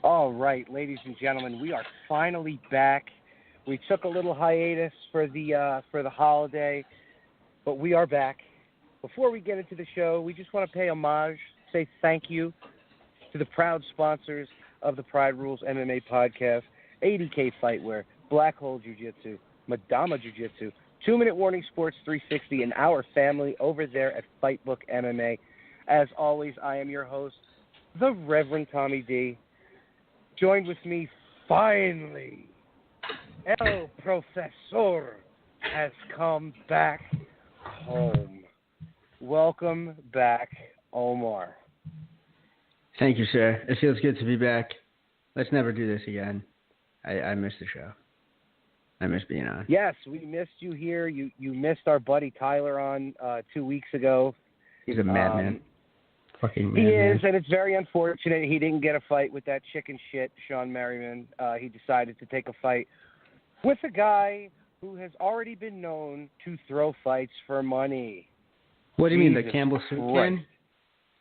All right, ladies and gentlemen, we are finally back. We took a little hiatus for the holiday, but we are back. Before we get into the show, we just want to pay homage, say thank you to the proud sponsors of the Pride Rules MMA podcast, ADK Fightwear, Black Hole Jiu-Jitsu, Madama Jiu-Jitsu, 2 Minute Warning Sports 360, and our family over there at Fightbook MMA. As always, I am your host, the Reverend Tommy D. Joined with me, finally, El Profesor has come back home. Welcome back, Omar. Thank you, sir. It feels good to be back. Let's never do this again. I missed the show. I miss being on. Yes, we missed you here. You missed our buddy Tyler on 2 weeks ago. He's a madman. Fucking he madman. is, and it's very unfortunate he didn't get a fight with that chicken shit, Sean Merriman. He decided to take a fight with a guy who has already been known to throw fights for money. What do you mean, the Campbell Soup guy?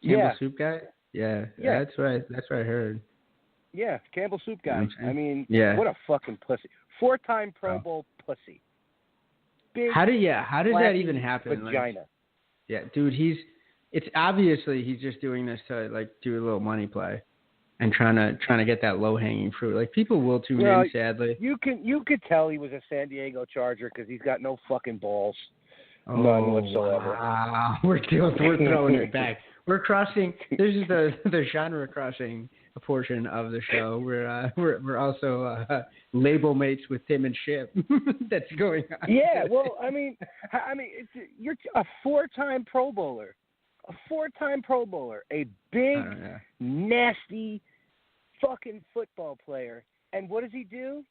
Campbell Soup guy? Yeah, that's right. That's what I heard. Yeah, Campbell Soup guy. I mean, what a fucking pussy. 4-time Pro Bowl pussy. Big how does that even happen? Vagina. Dude, it's obviously he's just doing this to like do a little money play and trying to get that low hanging fruit. Like people will tune in, sadly. You could tell he was a San Diego Charger because he's got no fucking balls. None whatsoever. Wow. We're throwing it back. We're crossing. This is the genre crossing portion of the show. We're also label mates with Tim and Ship. That's going on. Yeah, well, I mean, you're a 4-time Pro Bowler, a big, nasty, fucking football player, and what does he do?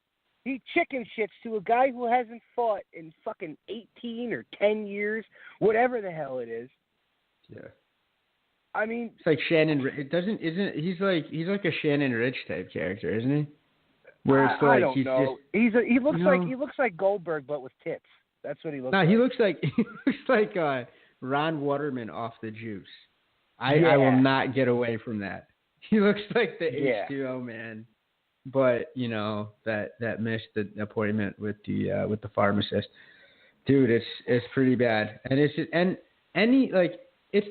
He chicken shits to a guy who hasn't fought in fucking 18 or 10 years, whatever the hell it is. Yeah. I mean, it's like Shannon. He's like a Shannon Rich type character, isn't he? Where it's like I don't know. He looks like Goldberg but with tits. That's what he looks like. No, he looks like Ron Waterman off the juice. I will not get away from that. He looks like the H2O man, but that missed the appointment with the pharmacist. Dude, it's pretty bad, and it's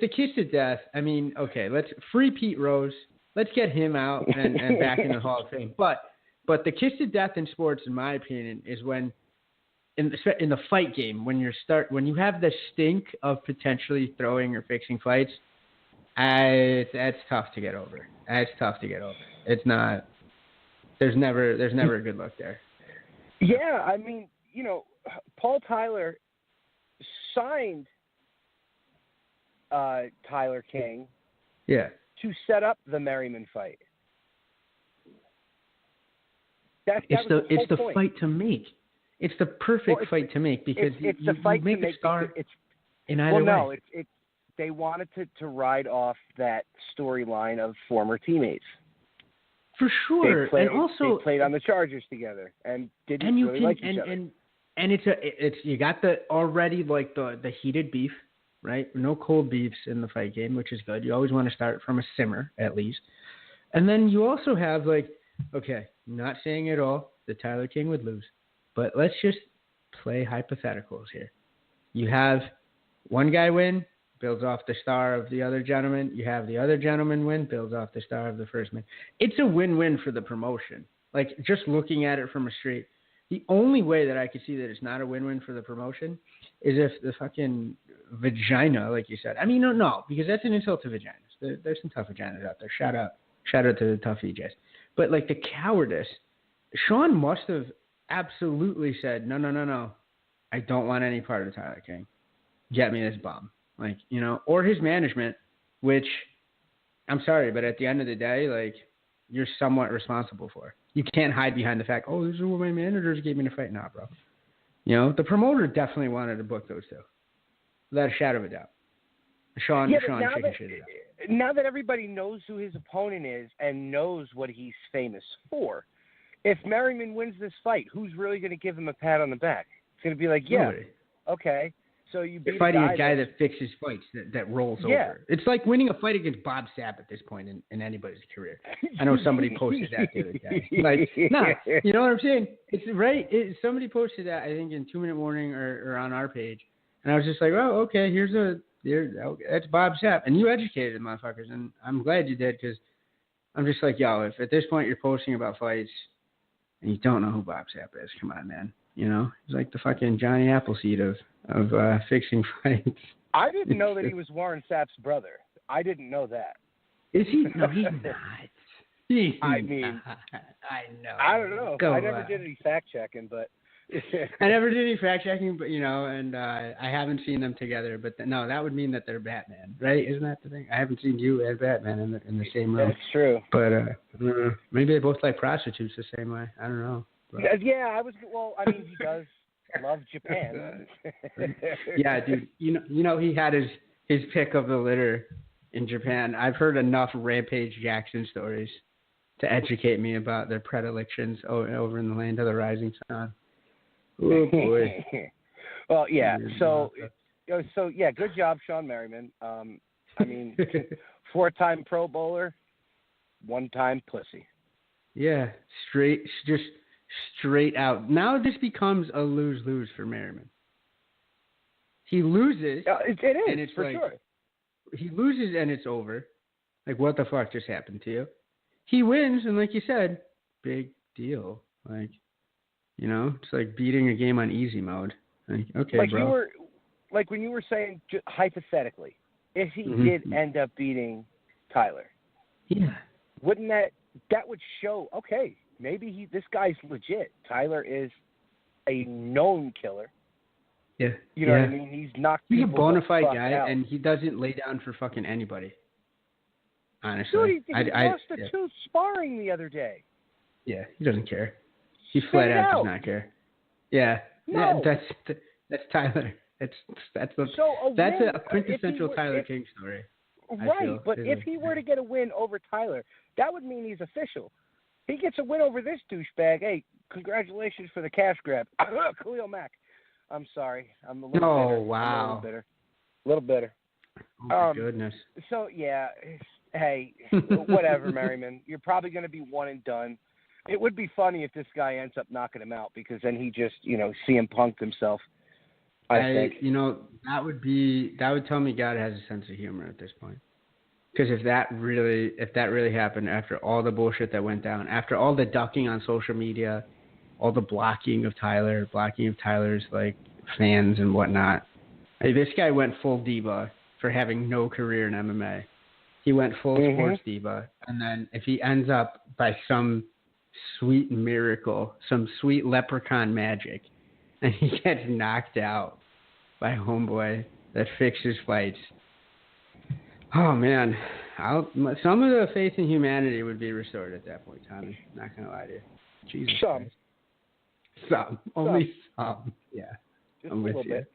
the kiss to death. I mean, okay, let's free Pete Rose. Let's get him out and back in the Hall of Fame. But the kiss to death in sports, in my opinion, is when in the fight game when you have the stink of potentially throwing or fixing fights. That's tough to get over. It's not. There's never a good look there. Yeah, I mean, Paul Tyler signed Tyler King to set up the Merriman fight. It's the fight to make. It's the perfect fight to make because it's the fight you to make make a star in either way. No, they wanted to ride off that storyline of former teammates. For sure, and also they played on the Chargers together and didn't really like each other. And it's you got the already like the heated beef. Right? No cold beefs in the fight game, which is good. You always want to start from a simmer, at least. And then you also have, okay, not saying at all that Tyler King would lose, but let's just play hypotheticals here. You have one guy win, builds off the star of the other gentleman. You have the other gentleman win, builds off the star of the first man. It's a win-win for the promotion. Like, just looking at it from a straight, the only way that I could see that it's not a win-win for the promotion is if the fucking vagina, like you said. I mean, no, because that's an insult to vaginas. There's some tough vaginas out there. Shout out to the tough EJs. But like the cowardice, Sean must have absolutely said, no. I don't want any part of Tyler King. Get me this bum. Or his management, which I'm sorry, but at the end of the day, you're somewhat responsible for. You can't hide behind the fact, this is what my managers gave me to fight. Nah, bro. The promoter definitely wanted to book those two. Without a shadow of a doubt. Sean chicken shit it up. Now that everybody knows who his opponent is and knows what he's famous for, if Merriman wins this fight, who's really going to give him a pat on the back? It's going to be like, Nobody. Okay. So you beat You're fighting a guy that that fixes fights, that rolls Yeah. over. It's like winning a fight against Bob Sapp at this point in anybody's career. I know somebody posted that the other day. Like, nah, you know what I'm saying? It's right. Somebody posted that, I think, in 2 Minute Warning or on our page. And I was just like, oh, okay, that's Bob Sapp. And you educated motherfuckers, and I'm glad you did, because I'm just like, yo, if at this point you're posting about fights and you don't know who Bob Sapp is, come on, man. You know, he's like the fucking Johnny Appleseed of fixing fights. I didn't know that he was Warren Sapp's brother. I didn't know that. Is he? No, he's not. I mean, I know. I don't know. Go I never on. did any fact checking, but I never did any fact checking, but and I haven't seen them together. But no, that would mean that they're Batman, right? Isn't that the thing? I haven't seen you and Batman in the same room. That's true. But maybe they both like prostitutes the same way. I don't know. But. Yeah, I mean, he does love Japan. Yeah, dude. You know, he had his pick of the litter in Japan. I've heard enough Rampage Jackson stories to educate me about their predilections over in the land of the rising sun. Oh boy. Well, yeah. So yeah, good job, Sean Merriman. I mean, 4-time Pro Bowler, 1-time pussy. Yeah, just straight out. Now this becomes a lose-lose for Merriman. He loses. It is, and it's for like, sure. He loses and it's over. Like, what the fuck just happened to you? He wins, and like you said, big deal. Like, you know, it's like beating a game on easy mode. Like, okay, like bro. When you were saying, hypothetically, if he did end up beating Tyler, yeah, wouldn't that would show? Okay, maybe this guy's legit. Tyler is a known killer. Yeah, you know what I mean. He's knocked. He's a people bona fide the fuck guy, out. and he doesn't lay down for fucking anybody. Honestly, Dude, he lost a tooth sparring the other day. Yeah, he doesn't care. He flat out does not care. Yeah, no. That's Tyler. That's a quintessential Tyler King story. Right, but if he were to get a win over Tyler, that would mean he's official. He gets a win over this douchebag. Hey, congratulations for the cash grab, Khalil Mack. I'm sorry, I'm a little bitter. Oh wow, a little bitter. Oh my goodness. So yeah, hey, whatever, Merriman. You're probably going to be one and done. It would be funny if this guy ends up knocking him out, because then he just, CM Punk'd himself. I think. That would tell me God has a sense of humor at this point. Because if that really happened after all the bullshit that went down, after all the ducking on social media, all the blocking of Tyler's like fans and whatnot. Hey, this guy went full diva for having no career in MMA. He went full sports diva, and then if he ends up by some sweet miracle, some sweet leprechaun magic, and he gets knocked out by homeboy that fixes fights. Oh man, some of the faith in humanity would be restored at that point, Tommy. Not gonna lie to you. Jesus Christ. Only some. Yeah, just I'm with a little you. bit.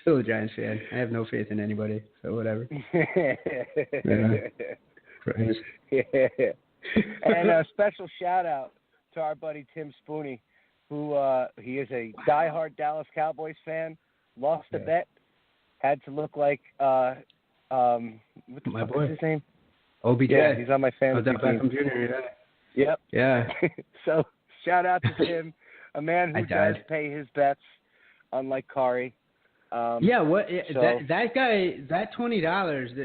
Still a Giants fan. I have no faith in anybody, so whatever. And a special shout out to our buddy Tim Spooney, who he is a diehard Dallas Cowboys fan. Lost a bet, had to look like what the my fuck boy. is his name? OBJ. Yeah, he's on my fantasy Odell team. Beckham Jr. Yep. Yeah. So shout out to Tim, a man who does pay his bets, unlike Kari. That guy, that $20,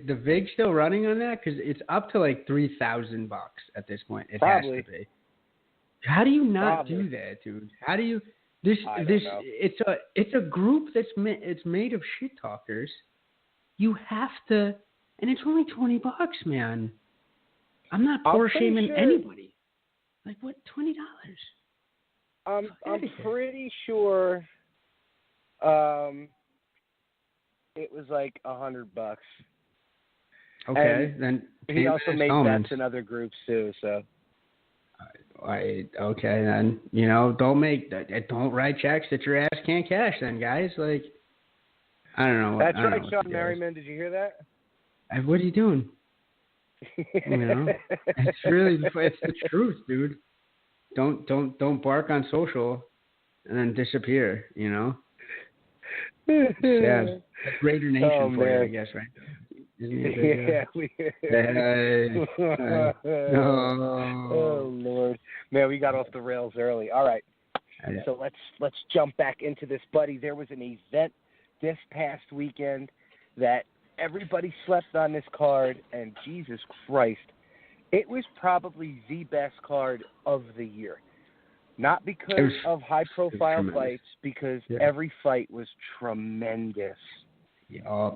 the VIG's still running on that? Because it's up to like $3,000 at this point. It Probably. has to be. How do you not Probably. do that, dude? How do you? This know. It's a group it's made of shit talkers. You have to, and it's only $20, man. I'm not poor shaming anybody. Like what? $20. I'm pretty sure. It was like $100. Okay, and then he also made bets in other groups too. So. Okay, then don't write checks that your ass can't cash. Then, guys, like, I don't know. That's right, Sean Merriman. Did you hear that? What are you doing? It's the truth, dude. Don't bark on social and then disappear. Yeah. Raider Nation for you, I guess, right? Yeah. Oh Lord, man, we got off the rails early. All right, so let's jump back into this, buddy. There was an event this past weekend that everybody slept on this card, and Jesus Christ, it was probably the best card of the year. Not because of high-profile fights, because every fight was tremendous. Yeah.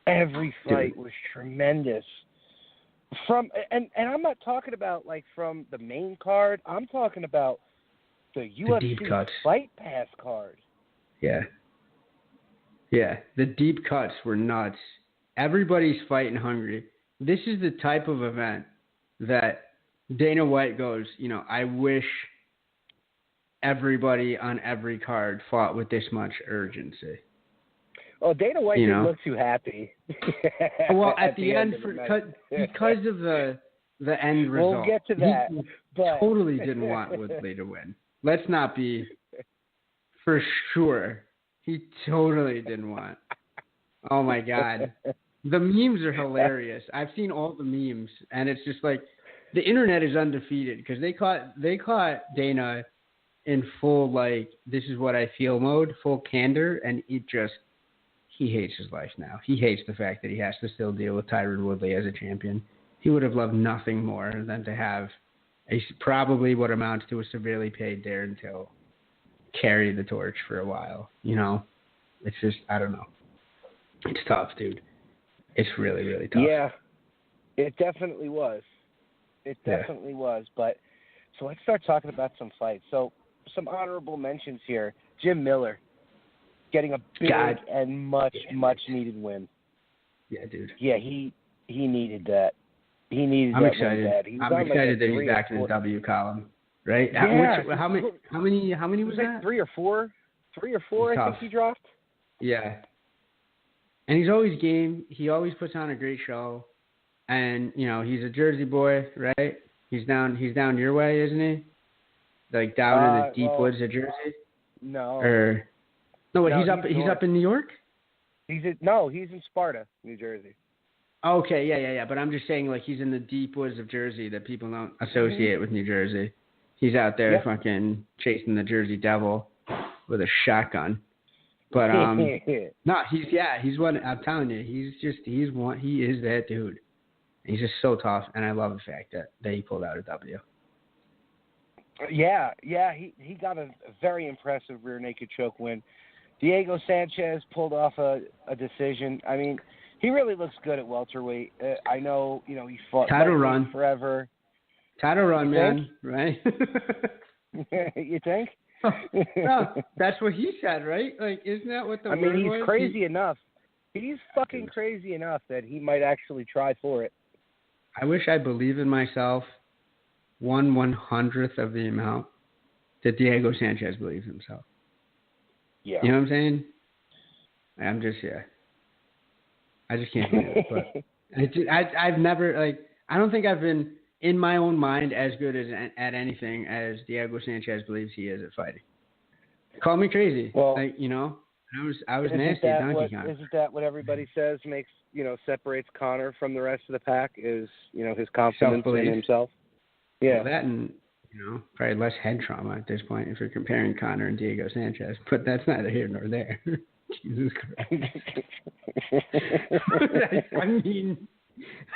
Every fight was tremendous. And I'm not talking about like from the main card. I'm talking about the UFC Fight Pass card. Yeah. Yeah, the deep cuts were nuts. Everybody's fighting hungry. This is the type of event that Dana White goes, I wish everybody on every card fought with this much urgency. Well, Dana White didn't look too happy. Well, at the end, because of the end result. We'll get to that. He totally didn't want Woodley to win. Let's not be for sure. He totally didn't want. Oh, my God. The memes are hilarious. I've seen all the memes, and it's just like the internet is undefeated because they caught Dana in full, like, this is what I feel mode, full candor, and he hates his life now. He hates the fact that he has to still deal with Tyron Woodley as a champion. He would have loved nothing more than to have probably what amounts to a severely paid Darren Till carry the torch for a while. It's just, I don't know. It's tough, dude. It's really, really tough. Yeah, it definitely was. It definitely was. But so let's start talking about some fights. So some honorable mentions here. Jim Miller getting a big and much needed win. Yeah, dude. Yeah, he needed that. He needed I'm that excited. win bad. I'm excited that he's back in the W column. Right? Yeah. How many was that? 3 or 4. 3 or 4, I think he dropped. Yeah. And he's always game. He always puts on a great show. And, he's a Jersey boy, right? He's down your way, isn't he? Like down in the deep woods of Jersey? No. He's up in New York? He's in Sparta, New Jersey. Okay, yeah. But I'm just saying, like, he's in the deep woods of Jersey that people don't associate with New Jersey. He's out there fucking chasing the Jersey Devil with a shotgun. But he's one. I'm telling you, he is that dude. He's just so tough, and I love the fact that he pulled out a W. Yeah, he got a very impressive rear naked choke win. Diego Sanchez pulled off a decision. I mean, he really looks good at welterweight. I know, he fought title run forever. Title run, man, right? You think? No, that's what he said, right? Like, isn't that what the word was? He's crazy enough. He's fucking crazy enough that he might actually try for it. I wish I believed in myself 1/100th of the amount that Diego Sanchez believes himself. Yeah. You know what I'm saying? I just can't believe it. But I've never, I don't think I've been in my own mind as good at anything as Diego Sanchez believes he is at fighting. Call me crazy. Well, I was nasty at Donkey Kong. Isn't that what everybody says makes, separates Conor from the rest of the pack is, his confidence in himself? Yeah. Well, that and, probably less head trauma at this point if you're comparing Conor and Diego Sanchez, but that's neither here nor there. Jesus Christ. I mean,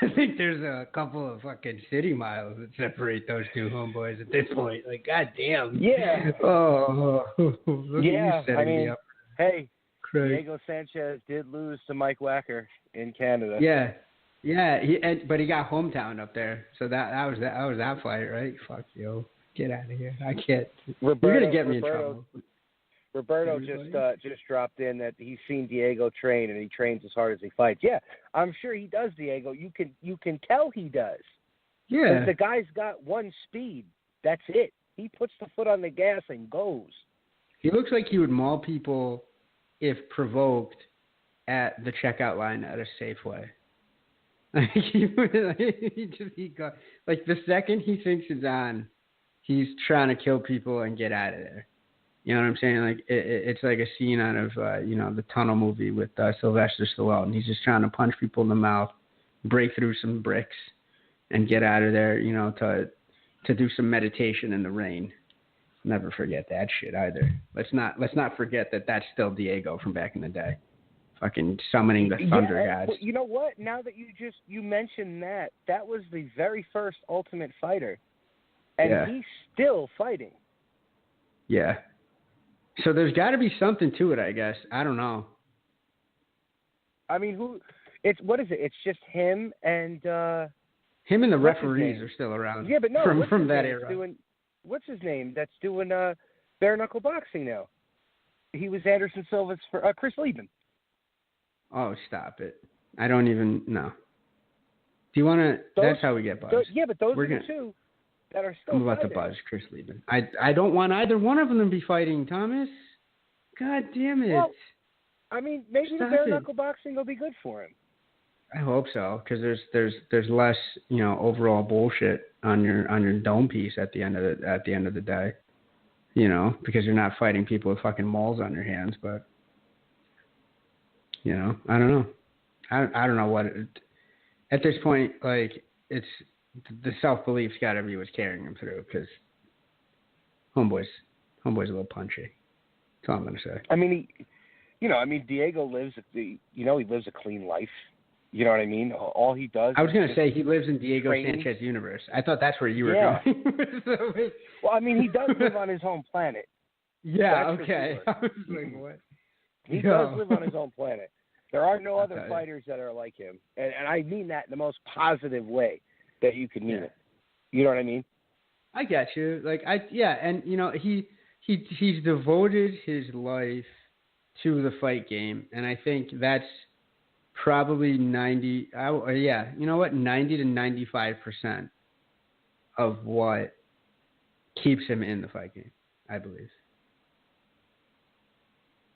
I think there's a couple of fucking city miles that separate those two homeboys at this point. Like, goddamn. Yeah. Oh, look at you setting me up. Hey, Craig. Diego Sanchez did lose to Mike Wacker in Canada. Yeah. But he got hometown up there, so that was that fight, right? Fuck you, get out of here! I can't. You're gonna get me in trouble. Roberto just dropped in that he's seen Diego train and he trains as hard as he fights. Yeah, I'm sure he does, Diego. You can tell he does. Yeah. The guy's got one speed. That's it. He puts the foot on the gas and goes. He looks like he would maul people if provoked at the checkout line at a Safeway. He got, like, the second he thinks it's on, he's trying to kill people and get out of there. You know what I'm saying? Like it's like a scene out of the Tunnel movie with Sylvester Stallone. He's just trying to punch people in the mouth, break through some bricks, and get out of there. To do some meditation in the rain. Never forget that shit either. Let's not forget that that's still Diego from back in the day, fucking summoning the thunder gods. Well, you know what? Now that you mentioned that was the very first Ultimate Fighter, and he's still fighting. Yeah. So there's got to be something to it, I guess. I don't know. I mean, what is it? It's just him and him and the referees are still around. Yeah, but no, from that era. What's his name? That's doing bare knuckle boxing now. He was Anderson Silva's for Chris Lieben. Oh, stop it! I don't even know. Do you want to? That's how we get buzzed. But those are the two that are still. I'm about to buzz Chris Lieben. I don't want either one of them to be fighting, Thomas. God damn it! Well, I mean, maybe the bare knuckle boxing will be good for him. I hope so, because there's less overall bullshit on your dome piece at the end of the day, because you're not fighting people with fucking mauls on your hands. But I don't know. I don't know what at this point, like, it's the self-belief's got to be what's carrying him through, because homeboy's a little punchy. That's all I'm gonna say. I mean, Diego lives he lives a clean life. You know what I mean? All he does. I was going to say he lives in Diego Sanchez universe. I thought that's where you were going. Well, I mean, he does live on his own planet. Yeah. Okay. Sure. I was like, what? He does live on his own planet. There are no other fighters that are like him, and I mean that in the most positive way that you can mean it. You know what I mean? I get you. Like and he's devoted his life to the fight game, and I think that's probably 90 to 95% of what keeps him in the fight game, I believe,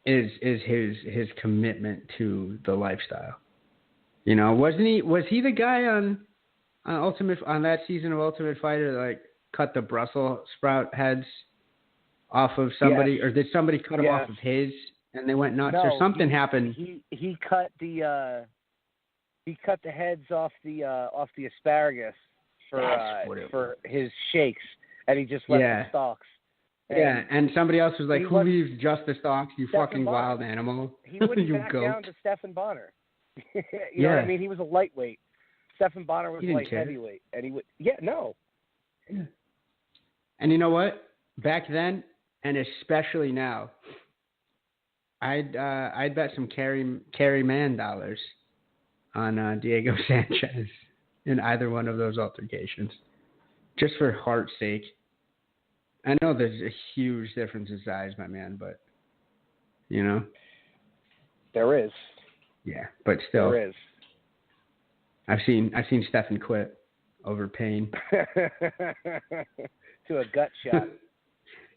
is his commitment to the lifestyle. Was he the guy on that season of Ultimate Fighter that, like, cut the Brussels sprout heads off of somebody, or did somebody cut him off of his? And they went nuts, or something happened. He cut the heads off the asparagus for his shakes, and he just left the stalks. And somebody else was like, "Who leaves just the stalks? You fucking wild animal!" He wouldn't back down to Stephan Bonnar. You know what I mean? He was a lightweight. Stephan Bonnar was light heavyweight, and he would. Yeah, no. Yeah. And you know what? Back then, and especially now, I'd bet some Kerry Man dollars on Diego Sanchez in either one of those altercations, just for heart's sake. I know there's a huge difference in size, my man, but there is. Yeah, but still, there is. I've seen Stephan quit over pain to a gut shot.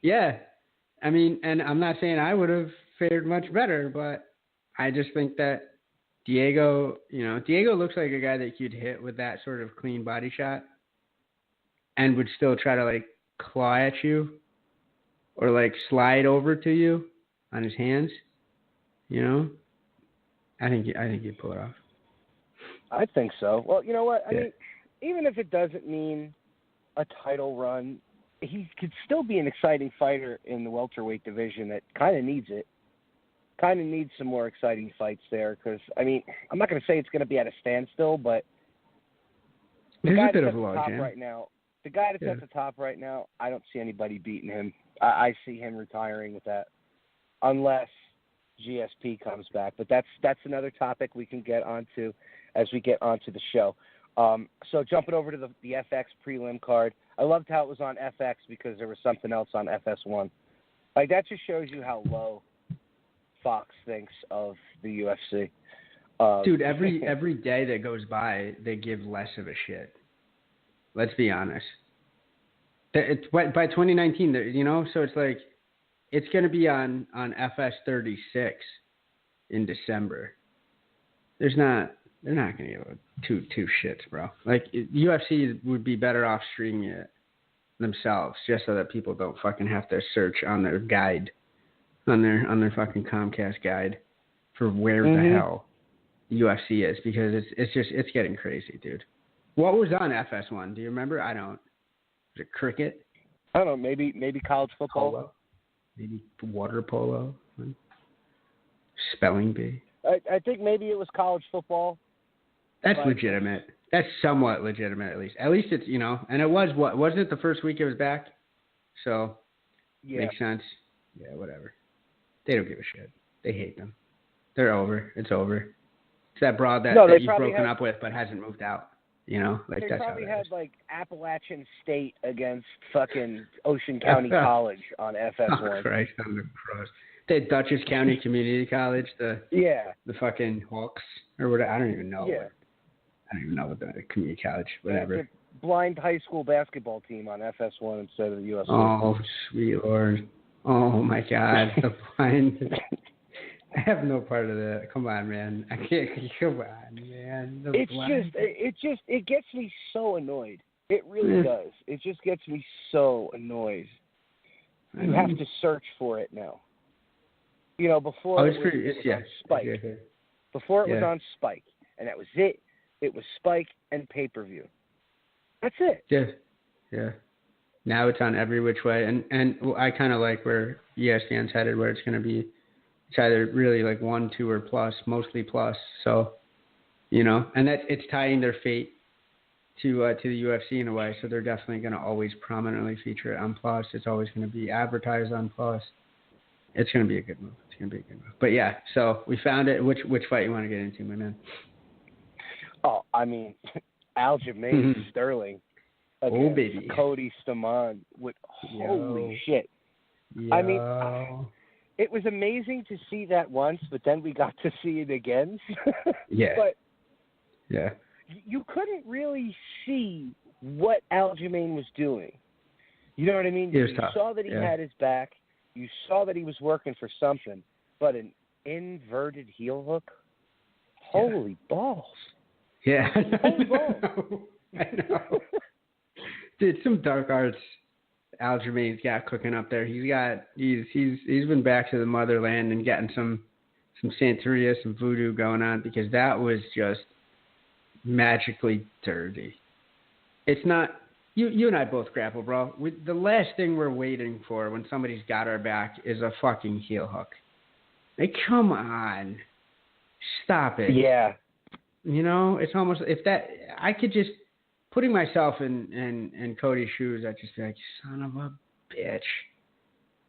Yeah, I mean, and I'm not saying I would have fared much better, but I just think that Diego looks like a guy that you'd hit with that sort of clean body shot and would still try to, like, claw at you or, like, slide over to you on his hands. I think you'd pull it off. I think so. Well, you know what? I mean, even if it doesn't mean a title run, he could still be an exciting fighter in the welterweight division that kind of needs it. Kind of needs some more exciting fights there, because, I mean, I'm not going to say it's going to be at a standstill, but there's a bit of a log jam right now. The guy that's at the top right now, I don't see anybody beating him. I see him retiring with that, unless GSP comes back. But that's another topic we can get onto as we get onto the show. So jumping over to the FX prelim card, I loved how it was on FX because there was something else on FS1. Like, that just shows you how low Fox thinks of the UFC. Dude, every day that goes by, they give less of a shit. Let's be honest. It's by 2019, so it's like it's going to be on FS36 in December. They're not going to give two shits, bro. Like, UFC would be better off streaming it themselves, just so that people don't fucking have to search on their guide on their fucking Comcast guide for where the hell UFC is, because it's getting crazy, dude. What was on FS1? Do you remember? I don't. Was it cricket? I don't know. Maybe college football. Polo? Maybe water polo? Spelling bee? I think maybe it was college football. That's legitimate. That's somewhat legitimate, at least. At least it's, and it was, wasn't it the first week it was back? So, makes sense. Yeah, whatever. They don't give a shit. They hate them. They're over. It's over. It's that broad that you've broken up with but hasn't moved out. They that's probably how had like Appalachian State against fucking Ocean County College on FS1. Oh, Christ on the cross. They had Dutchess County Community College, the fucking Hawks, or what, I don't even know. Yeah. I don't even know what the community college, whatever. The blind high school basketball team on FS1 instead of the UFC. Oh, sweet Lord. Oh, my God. The blind. I have no part of that. Come on, man. I can't. Come on, man. It gets me so annoyed. It really does. It just gets me so annoyed. You have to search for it now. Before it was on Spike. Before it was on Spike, and that was it. It was Spike and pay-per-view. That's it. Yeah. Now it's on every which way, and I kind of like where ESPN's headed, where it's going to be. It's either really like 1, 2, or plus, mostly plus. So, and that it's tying their fate to the UFC in a way. So they're definitely going to always prominently feature it on Plus. It's always going to be advertised on Plus. It's going to be a good move. But yeah, so we found it. Which fight you want to get into, my man? Oh, I mean, Aljamain Sterling against Cody Stamann. Holy shit! Yo. I mean, it was amazing to see that once, but then we got to see it again. But you couldn't really see what Aljamain was doing. You know what I mean? You saw that he had his back. You saw that he was working for something. But an inverted heel hook? Holy balls. Yeah. Holy balls. I know. Dude, some dark arts Aljamain's got cooking up there. He's been back to the motherland and getting some Santeria, some voodoo going on, because that was just magically dirty. It's not you and I both grapple, bro. The last thing we're waiting for when somebody's got our back is a fucking heel hook. Like, come on. Stop it. Yeah. It's almost, if that, I could just, putting myself in Cody's shoes, I'd just be like, son of a bitch.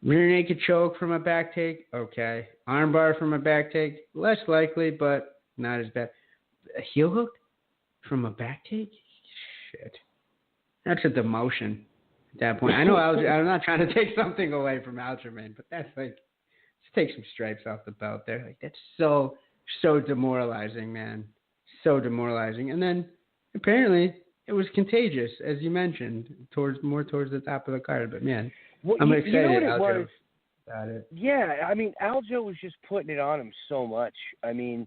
Rear naked choke from a back take? Okay. Armbar from a back take? Less likely, but not as bad. A heel hook from a back take? Shit. That's a demotion at that point. I know I'm not trying to take something away from Aljamain, but that's like, just take some stripes off the belt there. Like, that's so demoralizing, man. So demoralizing. And then apparently it was contagious, as you mentioned, towards the top of the card. But man, I'm excited. You know what it was? About it. Yeah, I mean, Aljo was just putting it on him so much. I mean,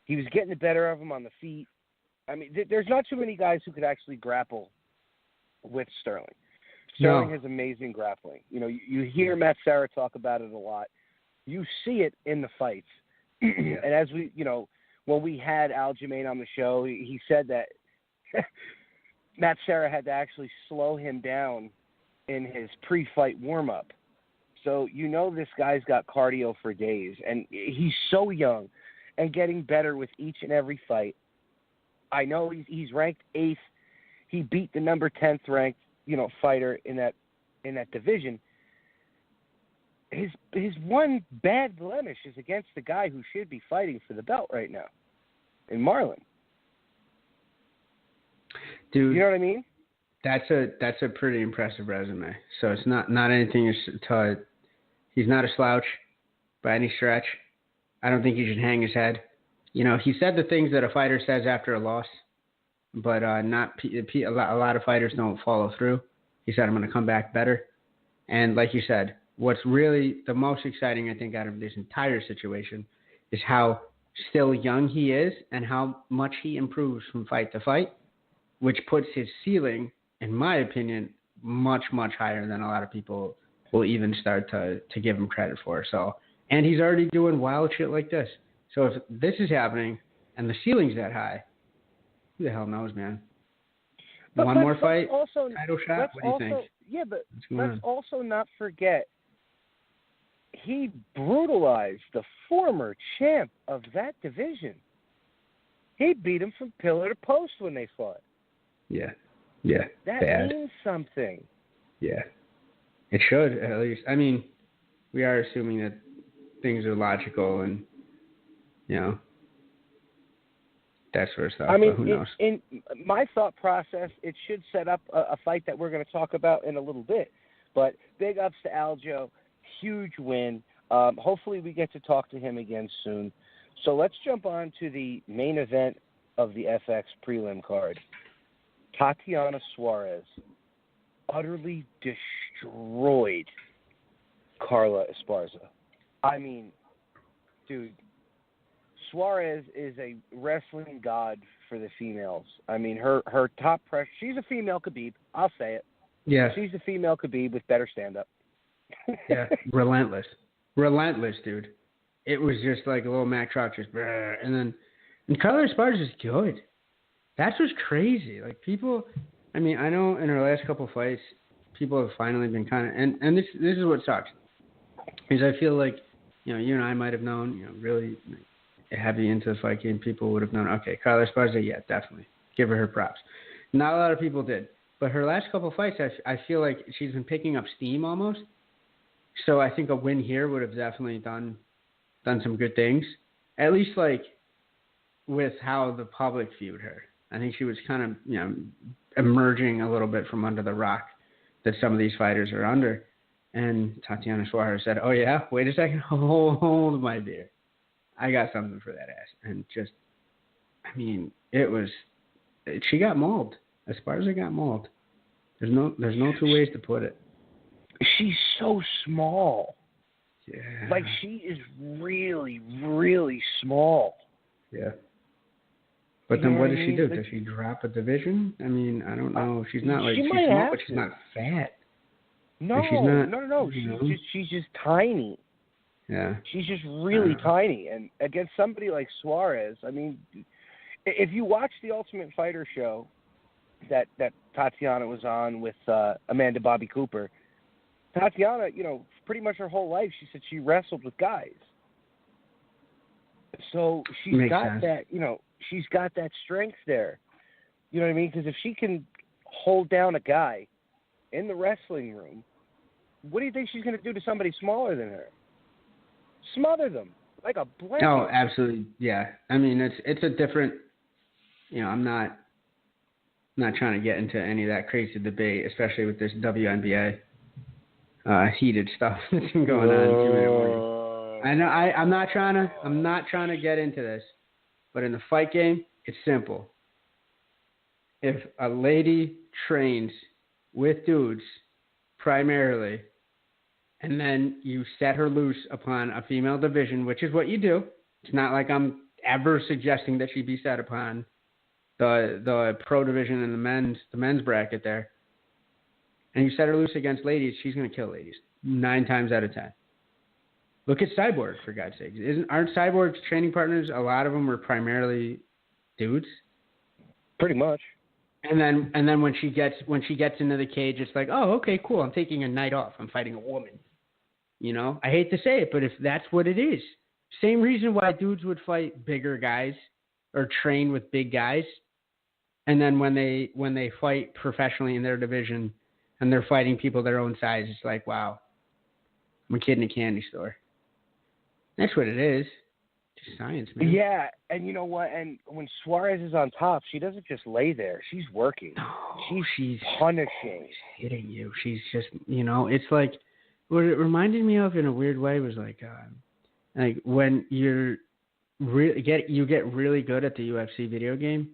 he was getting the better of him on the feet. I mean, there's not too many guys who could actually grapple with Sterling. Sterling has amazing grappling. You hear Matt Serra talk about it a lot. You see it in the fights. And as we, when we had Aljamain on the show, he said that Matt Serra had to actually slow him down in his pre-fight warm-up. So this guy's got cardio for days, and he's so young and getting better with each and every fight. I know he's ranked 8th. He beat the number 10th ranked, fighter in that division. His one bad blemish is against the guy who should be fighting for the belt right now, in Marlon. Dude, you know what I mean? That's a pretty impressive resume. So it's not anything to. He's not a slouch by any stretch. I don't think he should hang his head. He said the things that a fighter says after a loss, but a lot of fighters don't follow through. He said, I'm going to come back better. And like you said, what's really the most exciting, I think, out of this entire situation is how still young he is and how much he improves from fight to fight, which puts his ceiling, in my opinion, much, much higher than a lot of people will even start to give him credit for. So, and he's already doing wild shit like this. So if this is happening and the ceiling's that high, who the hell knows, man? But One more fight, also, title shot. What do you think? Yeah, but let's also not forget he brutalized the former champ of that division. He beat him from pillar to post when they fought. Yeah. That bad. means something. Yeah. It should, at least. I mean, we are assuming that things are logical and, that sort of stuff. I mean, who knows? In my thought process, it should set up a fight that we're going to talk about in a little bit. But big ups to Aljo. Huge win. Hopefully we get to talk to him again soon. So let's jump on to the main event of the FX prelim card. Tatiana Suarez utterly destroyed Carla Esparza. I mean, dude, Suarez is a wrestling god for the females. I mean, her top pressure. She's a female Khabib. I'll say it. Yeah. She's a female Khabib with better stand-up. Yeah, relentless, dude. It was just like a little Mack truck, just and Carla Esparza is good. That's what's crazy. Like people, I mean, I know in her last couple fights, people have finally been kind of, and this is what sucks, is I feel like, you and I might have known, really heavy into the fight game, people would have known, okay, Carla Esparza, yeah, definitely. Give her props. Not a lot of people did. But her last couple fights, I feel like she's been picking up steam almost. So I think a win here would have definitely done some good things. At least like with how the public viewed her. I think she was kind of, emerging a little bit from under the rock that some of these fighters are under. And Tatiana Suarez said, oh yeah, wait a second, hold my beer. I got something for that ass. And just, I mean, she got mauled. Esparza got mauled. There's no two ways to put it. She's so small. Yeah. Like, she is really, really small. Yeah. But then what does she do? Does she drop a division? I mean, I don't know. She's not like, she's small, but she's not fat. No, like she's not, no. She's just tiny. Yeah. She's just really tiny. And against somebody like Suarez, I mean, if you watch the Ultimate Fighter show that Tatiana was on with Amanda Bobby Cooper, Tatiana, pretty much her whole life, she said she wrestled with guys. So she's got that, she's got that strength there. You know what I mean? Because if she can hold down a guy in the wrestling room, what do you think she's going to do to somebody smaller than her? Smother them like a blanket. Oh, absolutely. Yeah. I mean, it's a different, I'm not trying to get into any of that crazy debate, especially with this WNBA heated stuff that's been going on. I know. I'm not trying to get into this, but in the fight game, it's simple. If a lady trains with dudes primarily, and then you set her loose upon a female division, which is what you do. It's not like I'm ever suggesting that she be set upon the pro division and the men's bracket there. And you set her loose against ladies, she's going to kill ladies 9 times out of 10. Look at Cyborg, for God's sake. Aren't Cyborg's training partners, a lot of them were primarily dudes? Pretty much. And then when she gets into the cage, it's like, oh, okay, cool. I'm taking a night off. I'm fighting a woman. I hate to say it, but if that's what it is, same reason why dudes would fight bigger guys or train with big guys, and then when they fight professionally in their division and they're fighting people their own size, it's like, wow, I'm a kid in a candy store. That's what it is. Just science, man. Yeah, and you know what? And when Suarez is on top, she doesn't just lay there. She's working. No, she's punishing. She's hitting you. She's just, it's like, what it reminded me of in a weird way was like when you get really good at the UFC video game,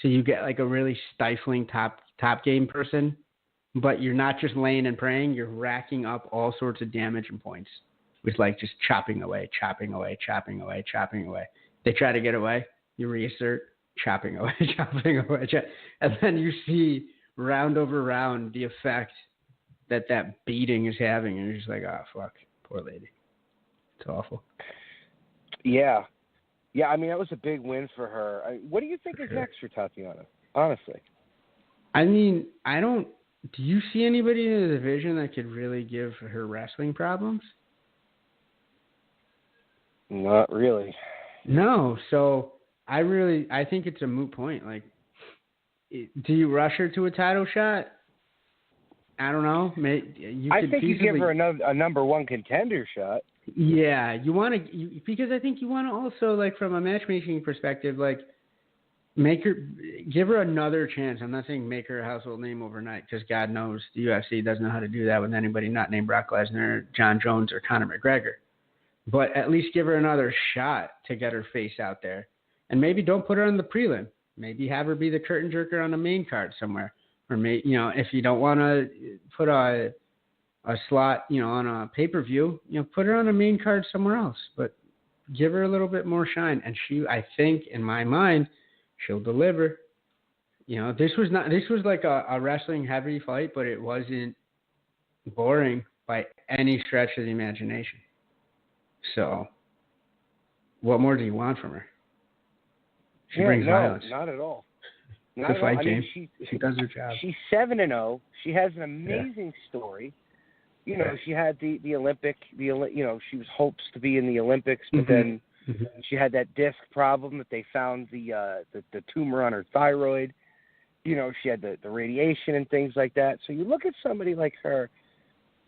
so you get like a really stifling top game person, but you're not just laying and praying, you're racking up all sorts of damage and points with like just chopping away. They try to get away, you reassert, chopping away, and then you see round over round the effect that beating is having, and you're just like, oh, fuck, poor lady. It's awful. Yeah. Yeah, I mean, that was a big win for her. What do you think is next for Tatiana, honestly? I mean, do you see anybody in the division that could really give her wrestling problems? Not really. No, so I think it's a moot point. Like, do you rush her to a title shot? I don't know. I think you give her a number one contender shot. Yeah, you want to, because I think you want to also, like, from a matchmaking perspective, like, give her another chance. I'm not saying make her a household name overnight, because God knows the UFC doesn't know how to do that with anybody not named Brock Lesnar, John Jones, or Conor McGregor. But at least give her another shot to get her face out there. And maybe don't put her on the prelim. Maybe have her be the curtain jerker on the main card somewhere. Or, if you don't want to put a slot, on a pay-per-view, put her on a main card somewhere else. But give her a little bit more shine. And I think, in my mind, she'll deliver. This was like a wrestling heavy fight, but it wasn't boring by any stretch of the imagination. So, what more do you want from her? She brings violence. Not at all. Not a fight game. She does her job. She's 7-0. She has an amazing story. She had the Olympic. She was hopes to be in the Olympics, but then she had that disc problem that they found the tumor on her thyroid. She had the radiation and things like that. So you look at somebody like her.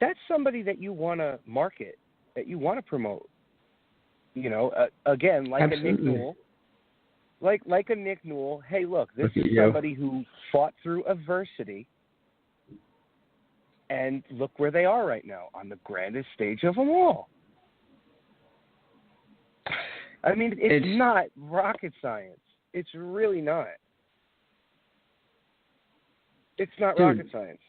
That's somebody that you want to market, that you want to promote. Again, like Absolutely. a Nick Newell. Like a Nick Newell. Hey, look, this is somebody who fought through adversity, and look where they are right now, on the grandest stage of them all. I mean, it's not rocket science. It's really not. It's not rocket science.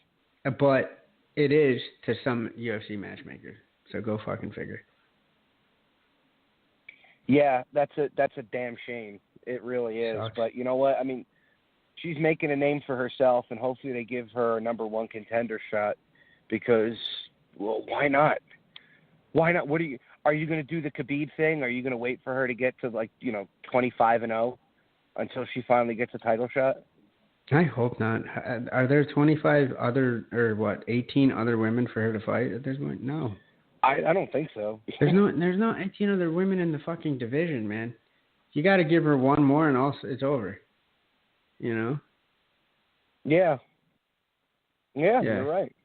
But it is to some UFC matchmakers. So go fucking figure. Yeah, that's a damn shame. It really is. Sucks. But you know what? I mean, she's making a name for herself, and hopefully they give her a number one contender shot because, well, why not? Why not? Are you going to do the Khabib thing? Are you going to wait for her to get to 25-0 until she finally gets a title shot? I hope not. Are there 18 other women for her to fight at this point? No. I don't think so. There's no 18 other women in the fucking division, man. You got to give her one more, and also it's over. Yeah. Yeah, you're right.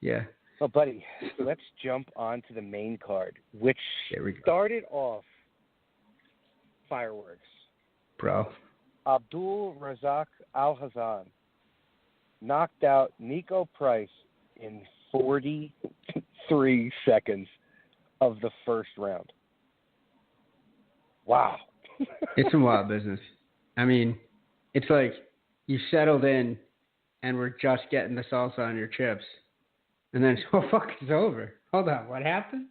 Yeah. Well, buddy, let's jump on to the main card, which started off fireworks. Bro. Abdul Razak Al-Hazan knocked out Nico Price in 43 seconds of the first round. Wow. It's some wild business. I mean, it's like you settled in and we're just getting the salsa on your chips. And then, it's over. Hold on, what happened?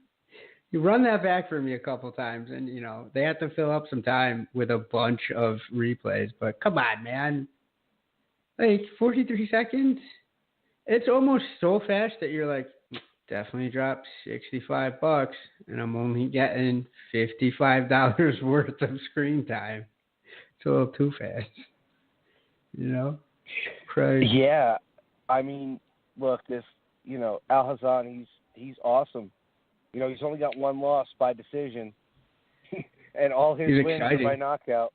You run that back for me a couple times, and, they have to fill up some time with a bunch of replays. But come on, man. 43 seconds? It's almost so fast that you're like, definitely dropped $65, and I'm only getting $55 worth of screen time. It's a little too fast. Crazy. Yeah. I mean, look, this, Al-Hazan, he's awesome. He's only got one loss by decision, and all his wins are by knockout.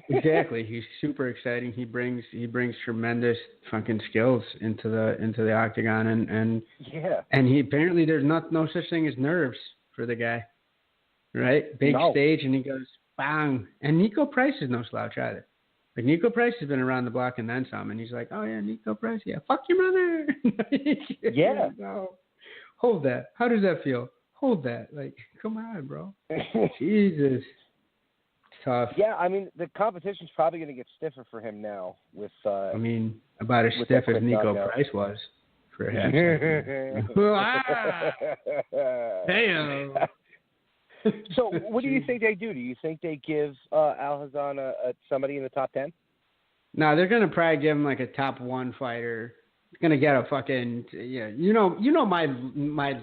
Exactly. He's super exciting. He brings tremendous fucking skills into the octagon, and he apparently there's no such thing as nerves for the guy, right? Big stage, and he goes bang. And Nico Price is no slouch either. Like, Nico Price has been around the block and then some, and he's like, oh yeah, Nico Price, yeah, fuck your mother. Yeah. No. Hold that. How does that feel? Hold that. Like, come on, bro. Jesus. Tough. Yeah, I mean, the competition's probably going to get stiffer for him now with about as stiff as Nico Price was for a half second. Hey-o. So what do you think they do? Do you think they give Al-Hazan somebody in the top 10? No, they're going to probably give him like a top 1 fighter gonna get a fucking you know my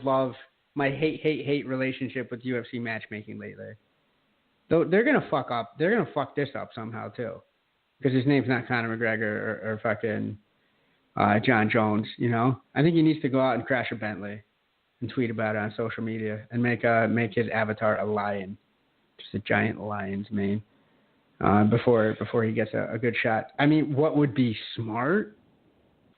love, my hate relationship with UFC matchmaking lately. Though they're gonna fuck up. They're gonna fuck this up somehow too, because his name's not Conor McGregor or fucking John Jones. You know, I think he needs to go out and crash a Bentley and tweet about it on social media and make his avatar a lion, just a giant lion's mane, before he gets a good shot. I mean, what would be smart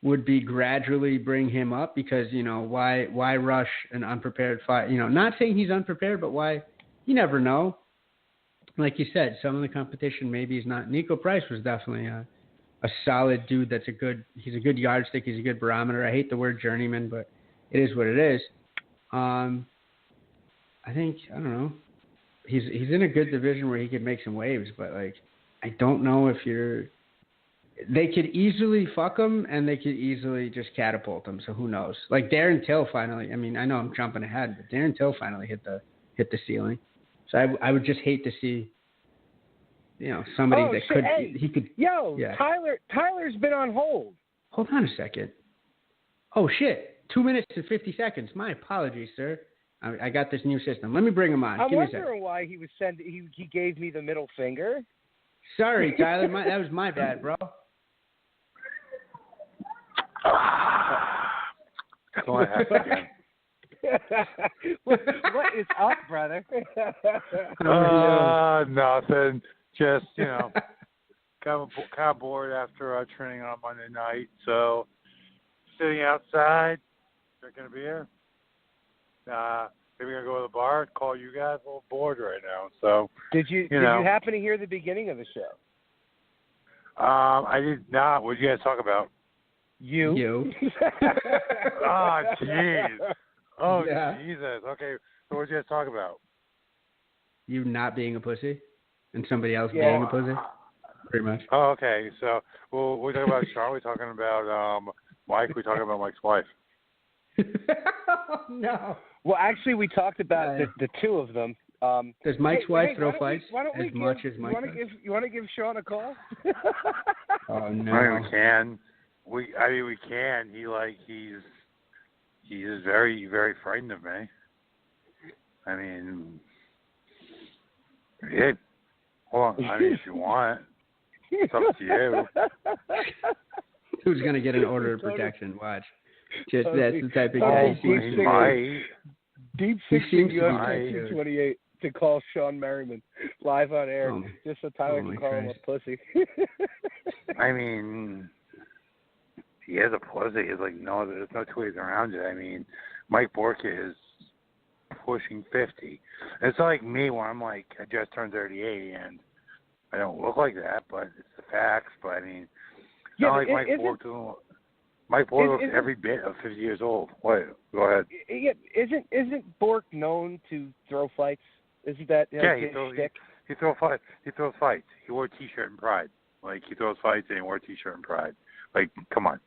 would be gradually bring him up, because why rush an unprepared fight? Not saying he's unprepared, but why? You never know. Like you said, some of the competition maybe is not. Nico Price was definitely a solid dude. He's a good yardstick. He's a good barometer. I hate the word journeyman, but it is what it is. I don't know. He's in a good division where he could make some waves, but like, I don't know if they could easily fuck him and they could easily just catapult him. So who knows? Like Darren Till finally. I mean, I know I'm jumping ahead, but Darren Till finally hit the ceiling. So I would just hate to see, somebody that could. Hey, he could. Yo, yeah. Tyler's been on hold. Hold on a second. Oh shit! 2 minutes and 50 seconds. My apologies, sir. I got this new system. Let me bring him on. I'm Give me a second. wondering why he gave me the middle finger. Sorry, Tyler. That was my bad, bro. What happened again? What is up, brother? Nothing. Just, kind of bored after training on Monday night. So, sitting outside, drinking a beer. Maybe gonna go to the bar, call you guys. A little bored right now. So, did you happen to hear the beginning of the show? I did not. What did you guys talk about? You. Oh, jeez. Oh, yeah. Jesus. Okay, so what did you guys talk about? You not being a pussy and somebody else being a pussy? Pretty much. Oh, okay. So, we're talking about Sean. We're talking about Mike. We're talking about Mike's wife. No. Well, actually, we talked about the two of them. Does Mike's wife throw fights as much as Mike does? You want to give Sean a call? Oh, no. I mean, we can. We can. He's very, very frightened of me. I mean, hold on. I mean, if you want, it's up to you. Who's gonna get an order of protection? Watch. Just that's the type of guy. He might. Deep Sixing UFC 228 to call Sean Merriman live on air, just so Tyler can call him a pussy. I mean, he is a pussy. It's like, no, there's no two ways around it. I mean, Mike Borka is pushing 50. It's not like me where I'm like, I just turned 38 and I don't look like that, but it's the facts. But I mean, it's not like Mike Borka. Mike Bork looks every bit of 50 years old. What? Go ahead. Isn't Bork known to throw fights? Isn't that he throws fights. He throws fights. He wore a T-shirt in Pride. Like, he throws fights and he wore a T-shirt in Pride. Like, come on.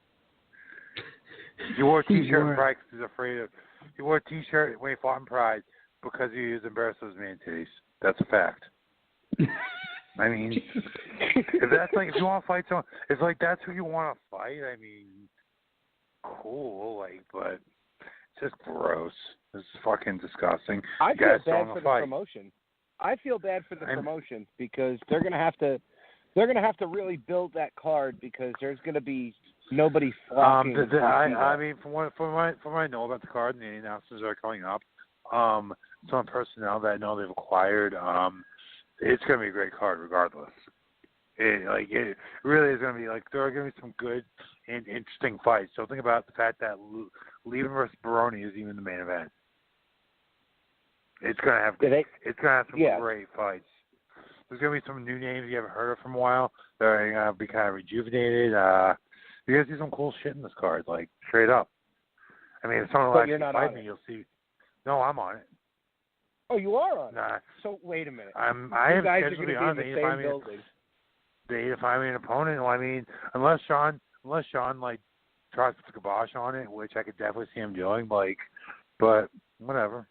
He wore a T-shirt in Pride because he was afraid of. He wore a T-shirt when he fought in Pride because he was embarrassed of his man titties. That's a fact. I mean, if you want to fight someone, if like that's who you want to fight, I mean, cool, but it's just gross. It's fucking disgusting. I feel bad for the promotion. I feel bad for the promotion because they're gonna have to really build that card because there's gonna be nobody flocking. I mean, from what I know about the card and the announcements that are coming up, some personnel that I know they've acquired, it's gonna be a great card regardless. It really is going to be there are going to be some good and interesting fights. So think about the fact that Levin versus Baroni is even the main event. It's going to have some great fights. There's going to be some new names you haven't heard of from a while that are going to be kind of rejuvenated. You're going to see some cool shit in this card, like straight up. I mean, if someone will actually fight me, you'll see. No, I'm on it. Oh, you are on it? Nah. So wait a minute. I am scheduled to be on it. They need to find me an opponent. Well, I mean, unless Sean like tries to kibosh on it, which I could definitely see him doing. But whatever.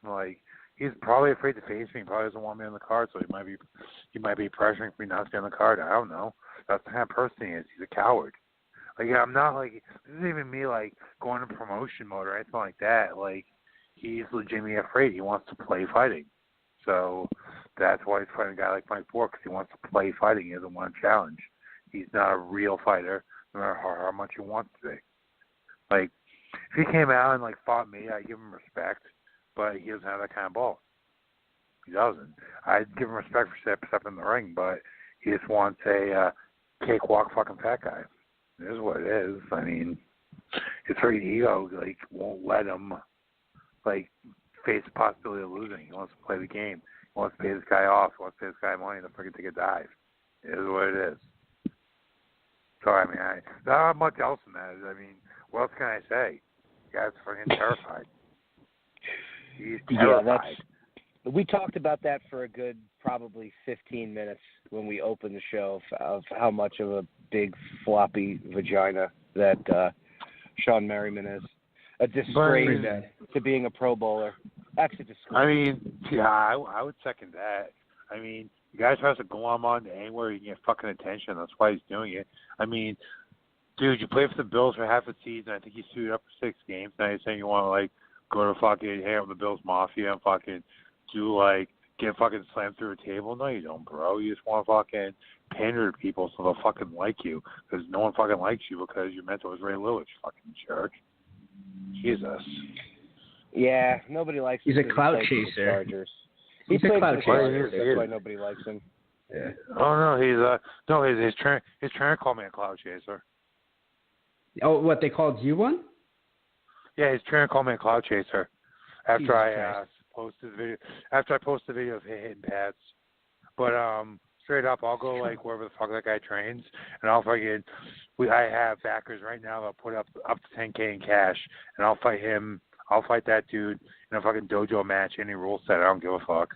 He's probably afraid to face me. He probably doesn't want me on the card, so he might be pressuring for me not to be on the card. I don't know. That's the kind of person he is. He's a coward. Like, I'm not, like, this isn't even me, like, going to promotion mode or anything like that. Like, he's legitimately afraid. He wants to play fighting. So that's why he's fighting a guy like Mike Bork, because he wants to play fighting. He doesn't want to challenge. He's not a real fighter, no matter how much he wants to be. Like, if he came out and, like, fought me, I'd give him respect, but he doesn't have that kind of balls. He doesn't. I'd give him respect for stepping in the ring, but he just wants a cakewalk fucking fat guy. It is what it is. I mean, his very ego, like, won't let him, like, face the possibility of losing. He wants to play the game. He wants to pay this guy off. He wants to pay this guy money to freaking take a dive. It is what it is. So, I mean, not much else in that. I mean, what else can I say? The guy's freaking terrified. He's terrified. We talked about that for a good probably 15 minutes when we opened the show of how much of a big floppy vagina that Sean Merriman is. A disgrace to being a Pro Bowler. Actually, disgrace. I mean, yeah, I would second that. I mean, the guy tries to glom on to anywhere he can get fucking attention. That's why he's doing it. I mean, dude, you played for the Bills for half a season. I think you suited up for 6 games. Now you're saying you want to, like, go to fucking hang out with the Bills Mafia and fucking do, like, get fucking slammed through a table? No, you don't, bro. You just want to fucking pander to people so they'll fucking like you. Because no one fucking likes you because your mentor was Ray Lewis, fucking jerk. Jesus. Yeah, nobody likes him. He's a clout chaser. He played for the Chargers. That's That's why nobody likes him. Yeah. Oh no, his trainer called me a clout chaser. Oh, what, they called you one? Yeah, his trainer called me a clout chaser after Jesus I posted the video. After I posted the video of him hitting pads. But straight up, I'll go like wherever the fuck that guy trains, and I'll fucking. I have backers right now that'll put up to $10K in cash, and I'll fight him. I'll fight that dude in a fucking dojo match, any rule set. I don't give a fuck.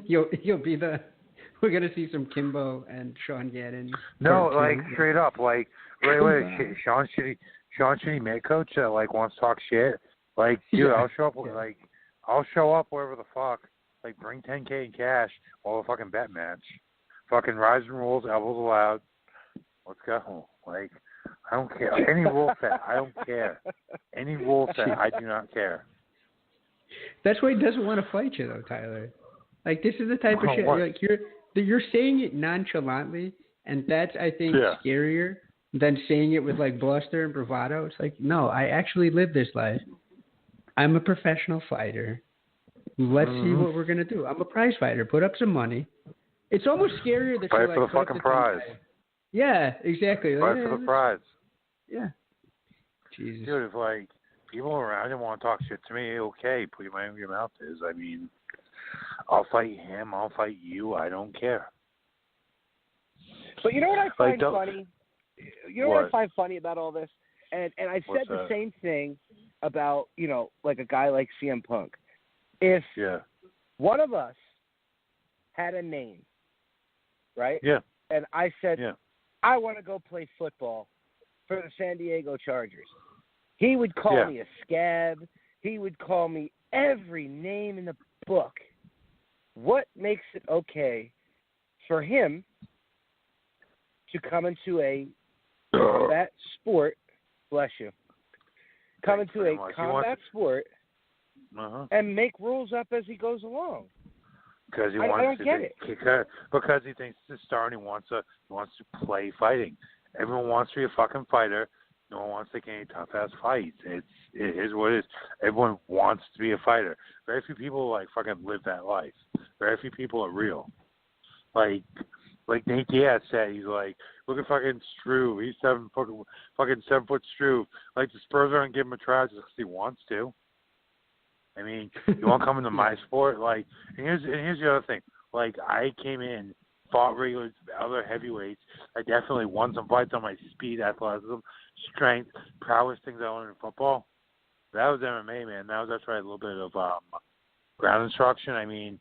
You'll be the. We're gonna see some Kimbo and Sean Gannon. No, like straight up, like wait, Sean Shitty Met coach that like wants to talk shit. Like, dude, I'll show up I'll show up wherever the fuck. Like, bring $10K in cash while the fucking bet match. Fucking rising rules, elbows allowed. Let's go. Like, I don't care. Any rule set, I don't care. Any rule set, I do not care. That's why he doesn't want to fight you, though, Tyler. Like, this is the type of shit. What? Like, you're saying it nonchalantly, and that's, I think, scarier than saying it with like bluster and bravado. It's like, no, I actually live this life. I'm a professional fighter. Let's see what we're gonna do. I'm a prize fighter. Put up some money. It's almost scarier that fight you're like, for the fucking prize. Yeah, exactly. Fight for the prize. Yeah. Jesus. Dude, if like people around him want to talk shit to me, okay, put your money where your mouth is. I mean, I'll fight him. I'll fight you. I don't care. But you know what I find funny? You know what I find funny about all this? And I said the same thing about, you know, like a guy like CM Punk. If one of us had a name, right? Yeah. And I said, I want to go play football for the San Diego Chargers. He would call me a scab. He would call me every name in the book. What makes it okay for him to come into a combat sport, bless you, come into a combat sport and make rules up as he goes along? Because he wants to. I don't get it. Because he thinks he's a star and he wants to play fighting. Everyone wants to be a fucking fighter. No one wants to take any tough ass fights. It is what it is. Everyone wants to be a fighter. Very few people like fucking live that life. Very few people are real. Like Nate Diaz said, he's like, look at fucking Struve. He's 7 foot Struve. Like, the Spurs aren't giving him a try just because he wants to. I mean, you want to come into my sport? Like, and here's the other thing. Like, I came in, fought regular other heavyweights. I definitely won some fights on my speed, athleticism, strength, prowess, things I learned in football. That was MMA, man. That was after I had a little bit of ground instruction. I mean,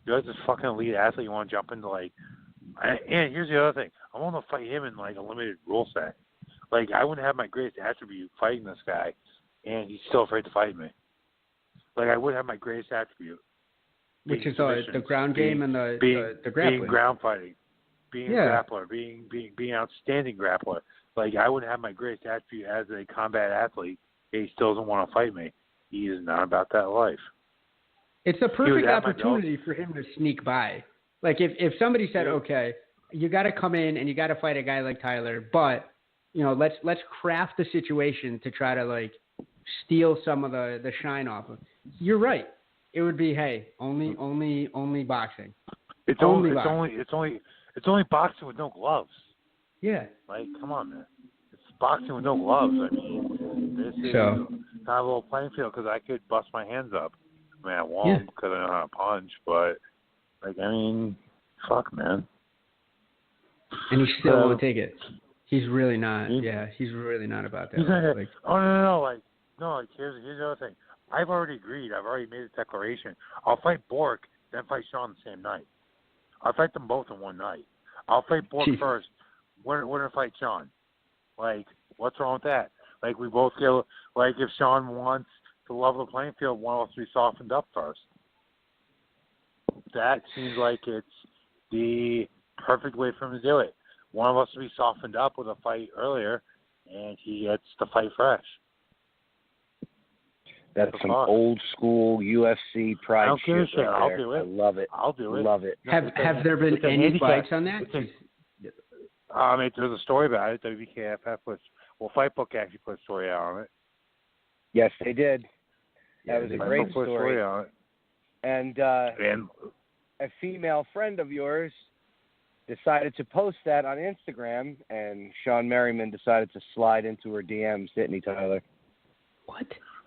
you're this fucking elite athlete. You want to jump into, like, and here's the other thing. I want to fight him in, like, a limited rule set. Like, I wouldn't have my greatest attribute fighting this guy, and he's still afraid to fight me. Like, I would have my greatest attribute. Which is the ground game and the grappling. Being ground fighting. being a grappler, being an outstanding grappler. Like, I wouldn't have my greatest attribute as a combat athlete. He still doesn't want to fight me. He is not about that life. It's a perfect opportunity for him to sneak by. Like, if somebody said, okay, you got to come in and you got to fight a guy like Tyler, but, you know, let's craft the situation to try to, like, steal some of the shine off of. You're right. It would be, hey, only boxing. It's only boxing with no gloves. Yeah. Like, come on, man. It's boxing with no gloves. I mean, this is not a little playing field because I could bust my hands up. I mean, I won't because I know how to punch, but, like, I mean, fuck, man. And he still won't take it. He's really not. He's really not about that. Like, no. Here's the other thing. I've already agreed. I've already made a declaration. I'll fight Bork, then fight Sean the same night. I'll fight them both in one night. I'll fight Bork first. We're gonna fight Sean. Like, what's wrong with that? Like, we both get, like, if Sean wants to level the playing field, one of us to be softened up first. That seems like it's the perfect way for him to do it. One of us to be softened up with a fight earlier, and he gets the fight fresh. That's some old school UFC pride shit right there. I'll do it. I love it. I'll do it. Love it. Have there been any fights on that? There's a story about it. WBKFF Fightbook actually put a story out on it. Yes, they did. That was a great story. On it. And a female friend of yours decided to post that on Instagram, and Sean Merriman decided to slide into her DMs, didn't he, Tyler? What?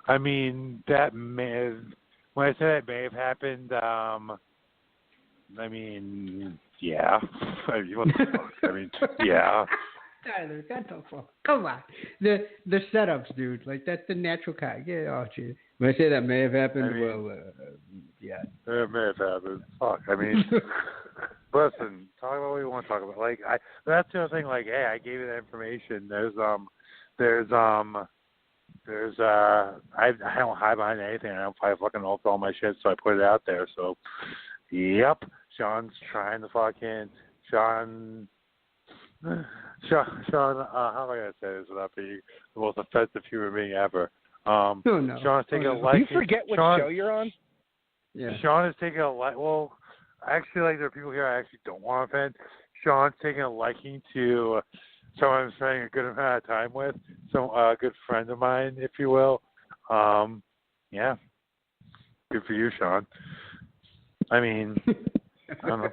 I mean, that may have, when I say that may have happened, I mean, yeah. I mean, yeah. Tyler, got the fuck. Come on. The setups, dude. Like, that's the natural kind. Yeah, oh, geez. When I say that may have happened, yeah. It may have happened. Fuck. I mean, listen, talk about what you want to talk about. Like, that's the other thing. Like, hey, I gave you that information. I don't hide behind anything. I fucking know all my shit, so I put it out there. So, yep, Sean's trying to fucking Sean. How am I gonna say this without being the most offensive human being ever? No. Sean's taking a liking. You forget what show you're on? Yeah. Sean is taking a well. Actually, like, there are people here I actually don't want to offend. Sean's taking a liking to someone I'm spending a good amount of time with, a good friend of mine, if you will. Yeah. Good for you, Sean. I mean, I don't know.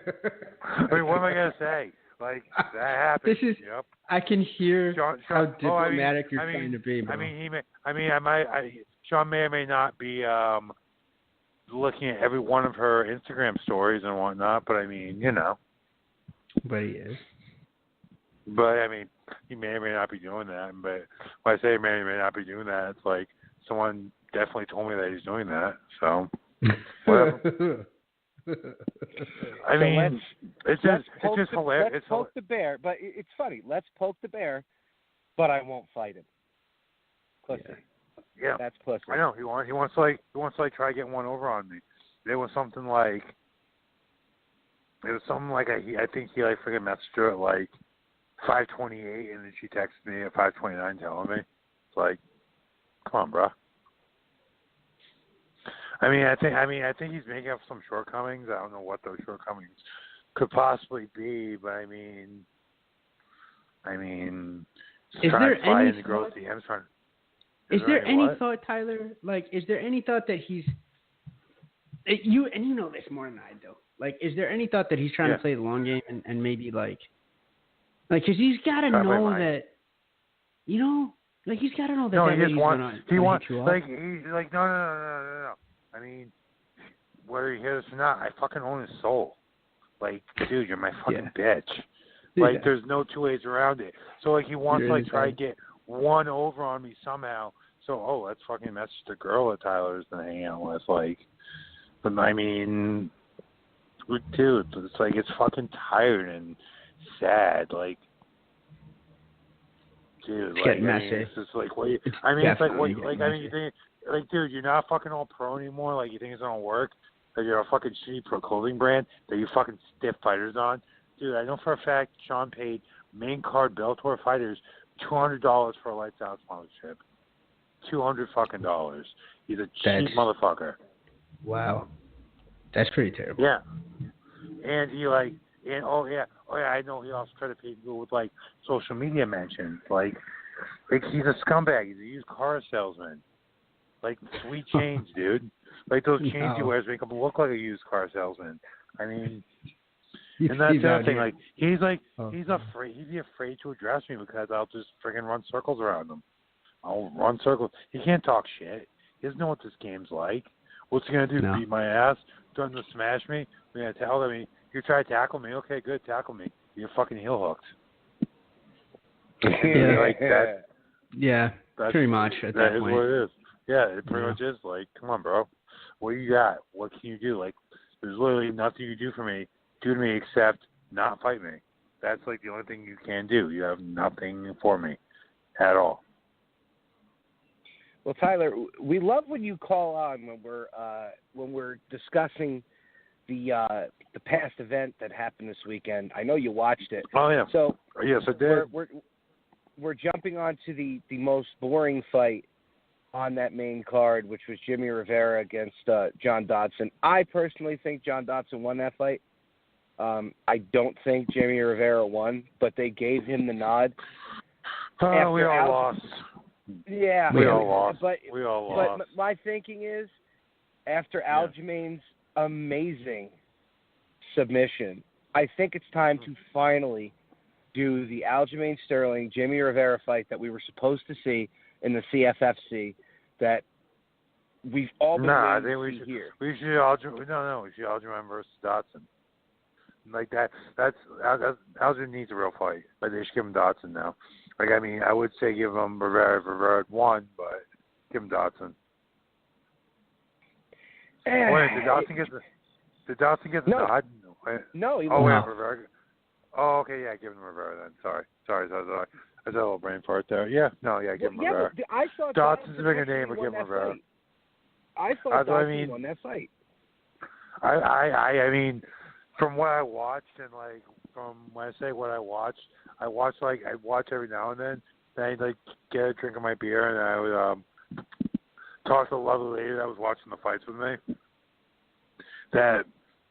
I mean, what am I gonna say? Like, that happened. Yep. I can hear how diplomatic you're trying to be, bro. Sean may or may not be looking at every one of her Instagram stories and whatnot, but I mean, you know. But he is. But, I mean, he may or may not be doing that. But when I say may or may not be doing that, it's like someone definitely told me that he's doing that. So, whatever. I mean, it's just hilarious. Let's poke the bear, but it's funny. Let's poke the bear, but I won't fight him. Pussy. Yeah, that's pussy. I know. He wants to try getting one over on me. It was something like I think he like freaking messaged her at like 5:28, and then she texted me at 5:29 telling me. It's like, come on, bro. I think he's making up some shortcomings. I don't know what those shortcomings could possibly be, but I mean, is there any thought? Is there any thought, Tyler? Like, is there any thought that he's you know this more than I do? Like, is there any thought that he's trying to play the long game and maybe like, because he's got to know that, you know, like he's got to know that. No, he's like, no. I mean, whether he hears or not, I fucking own his soul. Like, dude, you're my fucking bitch. Like, there's no two ways around it. So, like, he wants to, like, try to get one over on me somehow. So, let's fucking message the girl that Tyler's been hanging out with. Like, but I mean, dude, it's like, it's fucking tired and sad. Like, dude, it's getting messy. It's just like, what? You think, like, dude, you're not fucking all pro anymore. Like, you think it's gonna work? Like, you're a fucking shitty pro clothing brand that you fucking stiff fighters on. Dude, I know for a fact Sean paid main card Bellator fighters $200 for a lights out sponsorship. $200 fucking dollars. He's a cheap motherfucker. Wow. That's pretty terrible. Yeah. And he oh yeah, I know he also tried to pay people with like social media mentions. Like he's a scumbag. He's a used car salesman. Like sweet chains, dude. Like those chains he wears make him look like a used car salesman. I mean, and that's the other thing. Like he's afraid to address me because I'll just friggin' run circles around him. I'll run circles. He can't talk shit. He doesn't know what this game's like. What's he gonna do? No. Beat my ass? Threaten to smash me? I'm gonna tell him. You try to tackle me? Okay, good, tackle me. You're fucking heel hooked. Yeah, like that. Yeah, pretty much at that is point. What it is. Yeah, it pretty much is. Like, come on, bro. What you got? What can you do? Like, there's literally nothing you do to me except not fight me. That's like the only thing you can do. You have nothing for me at all. Well, Tyler, we love when you call on when we're discussing the past event that happened this weekend. I know you watched it. Oh yeah. So yes, I did. We're jumping on to the most boring fight on that main card, which was Jimmy Rivera against John Dodson. I personally think John Dodson won that fight. I don't think Jimmy Rivera won, but they gave him the nod. We all lost. Yeah, we all lost. But my thinking is, after Aljamain's amazing submission, I think it's time to finally do the Aljamain Sterling Jimmy Rivera fight that we were supposed to see in the CFFC that we've all been waiting to see here. We should Aljamain versus Dodson. Like that's Aljamain needs a real fight. Like they should give him Dodson now. Like I mean, I would say give him Rivera at 1, but give him Dodson. Wait, did Dodson get the nod? No, he won. Rivera. Oh, okay, yeah, give him Rivera then. Sorry. I had a little brain fart there. Yeah, give him Rivera. But I thought Dodson's a bigger name, but give him Rivera. I thought Dodson won that fight. I mean, from what I watched and like from when I say what I watch every now and then. Then I'd like get a drink of my beer and I would talk to the lovely lady that was watching the fights with me. That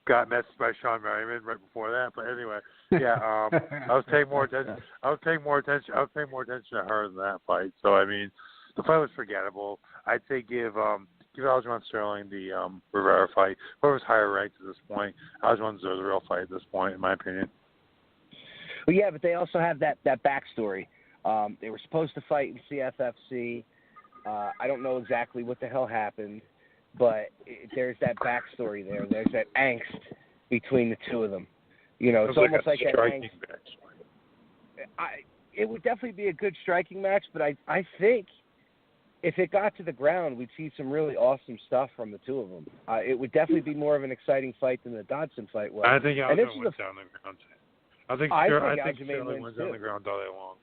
got messaged by Sean Merriman right before that. But anyway, I was paying more attention. I was paying more attention to her than that fight. So I mean, the fight was forgettable. I'd say give Aljamain Sterling the Rivera fight. Whoever's higher ranked at this point, Aljamain deserves a real fight at this point, in my opinion. Well, yeah, but they also have that backstory. They were supposed to fight in CFFC. I don't know exactly what the hell happened, but there's that backstory there. There's that angst between the two of them. You know, it's almost like that angst. It would definitely be a good striking match, but I think if it got to the ground, we'd see some really awesome stuff from the two of them. It would definitely be more of an exciting fight than the Dodson fight was. I think Aljamain wins down the ground. I think Sterling wins down the ground all day long.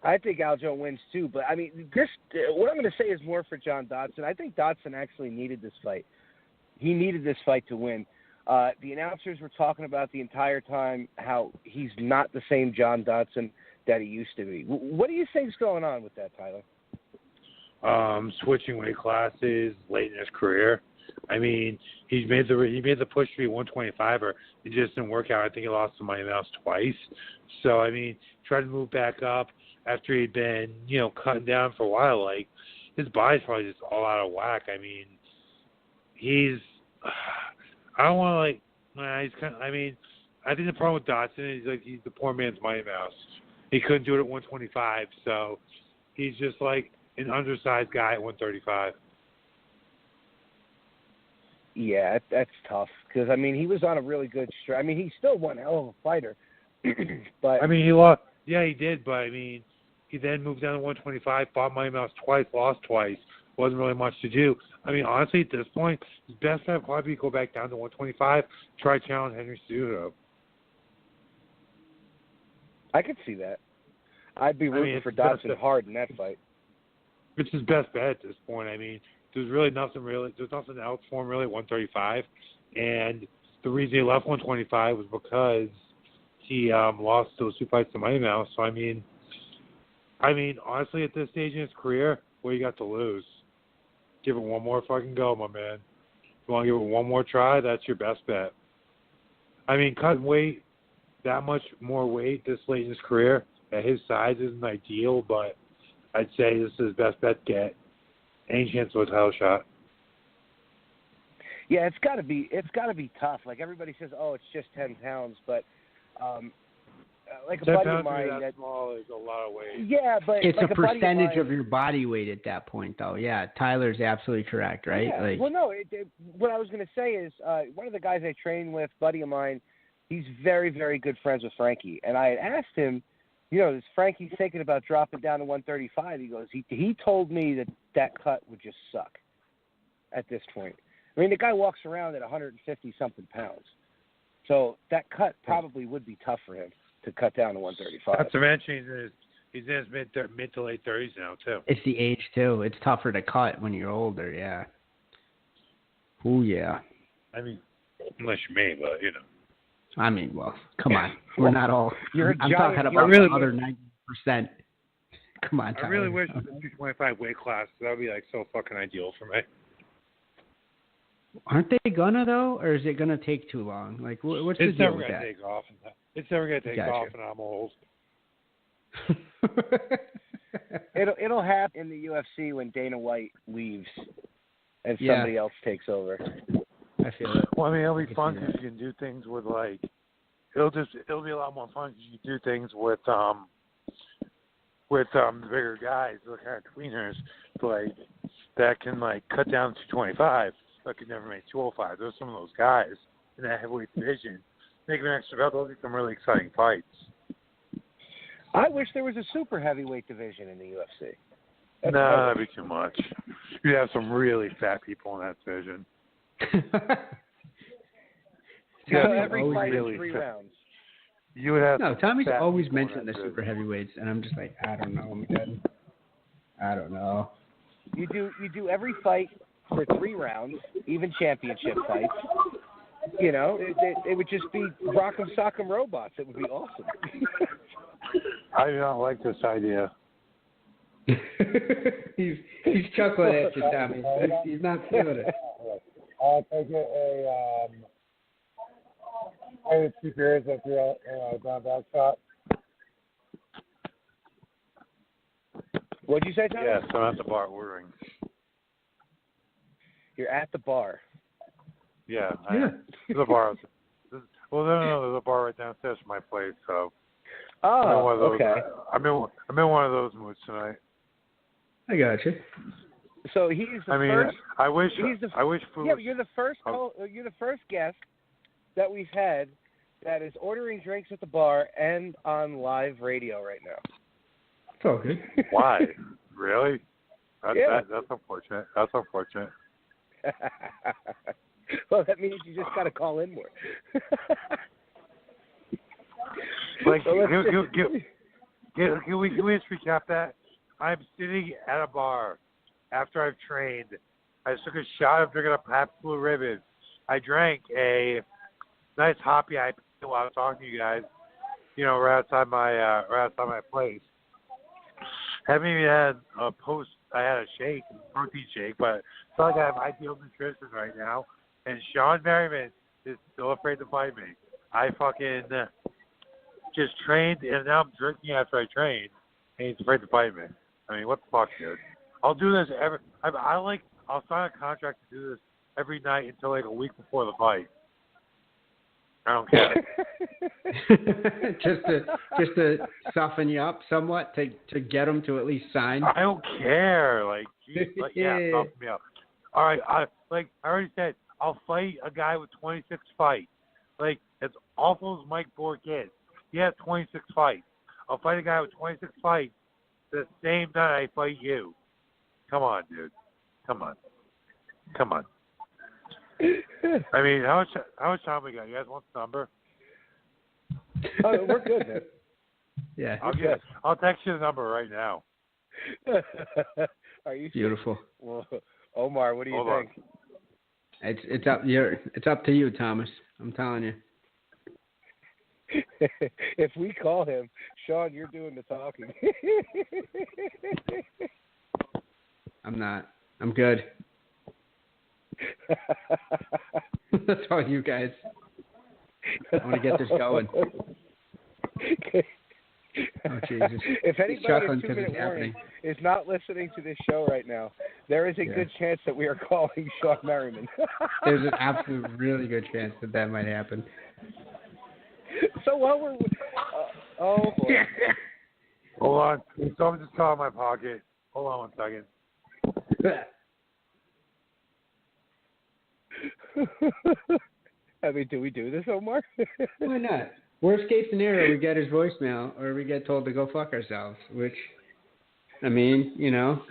I think Aljo wins too, but I mean, what I'm going to say is more for John Dodson. I think Dodson actually needed this fight. He needed this fight to win. The announcers were talking about the entire time how he's not the same John Dodson that he used to be. What do you think's going on with that, Tyler? Switching weight classes late in his career. I mean, he made the push to be 125er. It just didn't work out. I think he lost to Mighty Mouse twice. So I mean, tried to move back up after he'd been, cutting down for a while. Like his body's probably just all out of whack. I mean, I don't want to I think the problem with Dodson is he's the poor man's Mighty Mouse. He couldn't do it at 125, so he's just like an undersized guy at 135. Yeah, that's tough because I mean he was on a really good streak. I mean he's still one hell of a fighter, but I mean he lost. Yeah, he did, but I mean he then moved down to 125, fought Mighty Mouse twice, lost twice. Wasn't really much to do. I mean honestly, at this point, his best bet would probably be go back down to 125, try to challenge Henry Cejudo. I could see that. I'd be rooting for Dodson hard in that fight. It's his best bet at this point. I mean, there's nothing else for him really at 135, and the reason he left 125 was because he lost those 2 fights to Mighty Mouse. So I mean, honestly, at this stage in his career, what do you got to lose? Give it one more fucking go, my man. If you want to give it one more try, that's your best bet. I mean, cutting weight, that much more weight this late in his career at his size isn't ideal, but I'd say this is his best bet get. Any chance of a title shot. Yeah, it's got to be tough. Like everybody says, oh, it's just 10 pounds, but like a buddy of mine that small is a lot of weight. Yeah, but it's like a percentage of your body weight at that point, though. Yeah, Tyler's absolutely correct, right? Yeah. Like, well, no. What I was going to say is one of the guys I train with, buddy of mine, he's very, very good friends with Frankie, and I had asked him, is Frankie's thinking about dropping down to 135? He goes, he told me that cut would just suck at this point. I mean, the guy walks around at 150-something pounds. So that cut probably would be tough for him to cut down to 135. Not to mention he's in his mid to late 30s now, too. It's the age, too. It's tougher to cut when you're older, yeah. Oh, yeah. I mean, unless you're me, but, I mean, well, come on. We're not all. I'm talking about really the other 90%. Come on, Tyler. I really wish it was a 225 weight class. That would be, so fucking ideal for me. Aren't they gonna, though? Or is it gonna take too long? Like, what's the deal with that? It's never gonna take off, and I'm old. It'll happen in the UFC when Dana White leaves and somebody else takes over. I feel it. Well, I mean, it'll be fun because you can do things with it'll be a lot more fun because you can do things with the bigger guys, the kind of tweeners, that can cut down to 225. But could never make 205. There's some of those guys in that heavyweight division. Make an extra belt. Those are some really exciting fights. I wish there was a super heavyweight division in the UFC. That'd be too much. You'd have some really fat people in that division. Every fight is 3 rounds. You would have. No, Tommy's always mentioned the super heavyweights, and I'm just like, I don't know, man. I don't know. You do every fight for 3 rounds, even championship fights. It would just be rock'em sock'em robots. It would be awesome. I do not like this idea. he's chuckling at you, Tommy. He's not feeling it. I'll take it 2 beers if you're down back shot. What'd you say, Tommy? Yes, I'm at the bar ordering. You're at the bar. Yeah. There's a bar. No, there's a bar right downstairs from my place. So. Okay. I'm in one of those moods tonight. I got you. So he's the first. I wish food. Yeah, you're the first. You're the first guest that we've had that is ordering drinks at the bar and on live radio right now. It's all good. Why? Really? That's unfortunate. Well, that means you just got to call in more. Can we just recap that? I'm sitting at a bar after I've trained. I just took a shot of drinking a Pabst Blue Ribbon. I drank a nice hoppy IPA while I was talking to you guys. Right outside my place. Haven't even had a post. I had a shake, a protein shake, but it's not like I have ideal nutrition right now. And Sean Merriman is still afraid to fight me. I fucking just trained, and now I'm drinking after I trained, and he's afraid to fight me. I mean, what the fuck, dude? I'll do this I'll sign a contract to do this every night until a week before the fight. I don't care. just to soften you up somewhat to get them to at least sign. I don't care. Soften me up. All right, I already said, I'll fight a guy with 26 fights. As awful as Mike Bork is, he has 26 fights. I'll fight a guy with 26 fights the same night I fight you. Come on, dude. Come on. I mean, how much time we got? You guys want the number? We're good, man. Yeah. I'll text you the number right now. Are you beautiful? Well, Omar, what do you think? It's up to you, Thomas. I'm telling you. If we call him, Sean, you're doing the talking. I'm not. I'm good. That's all you guys. I want to get this going. Oh, Jesus. If anybody in 2 Minute Warning happening. is not listening to this show right now, there is a good chance that we are calling Sean Merriman. There's an absolute really good chance that might happen. So while we're... oh, boy. Hold on. Someone just called my pocket. Hold on 1 second. I mean, do we do this, Omar? Why not? Worst case scenario, we get his voicemail or we get told to go fuck ourselves, which, I mean, you know,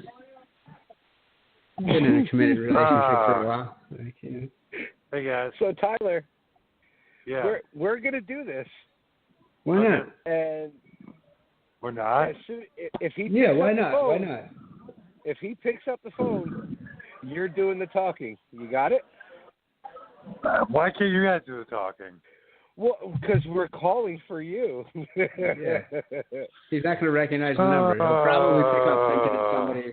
been in a committed relationship for a while. Hey, guys. So, Tyler, Yeah. we're going to do this. Why not? And We're not? if he why not? Phone, Why not? If he picks up the phone, you're doing the talking. You got it? Why can't you guys do the talking? Well, because we're calling for you. Yeah. He's not going to recognize the number. He'll probably pick up thinking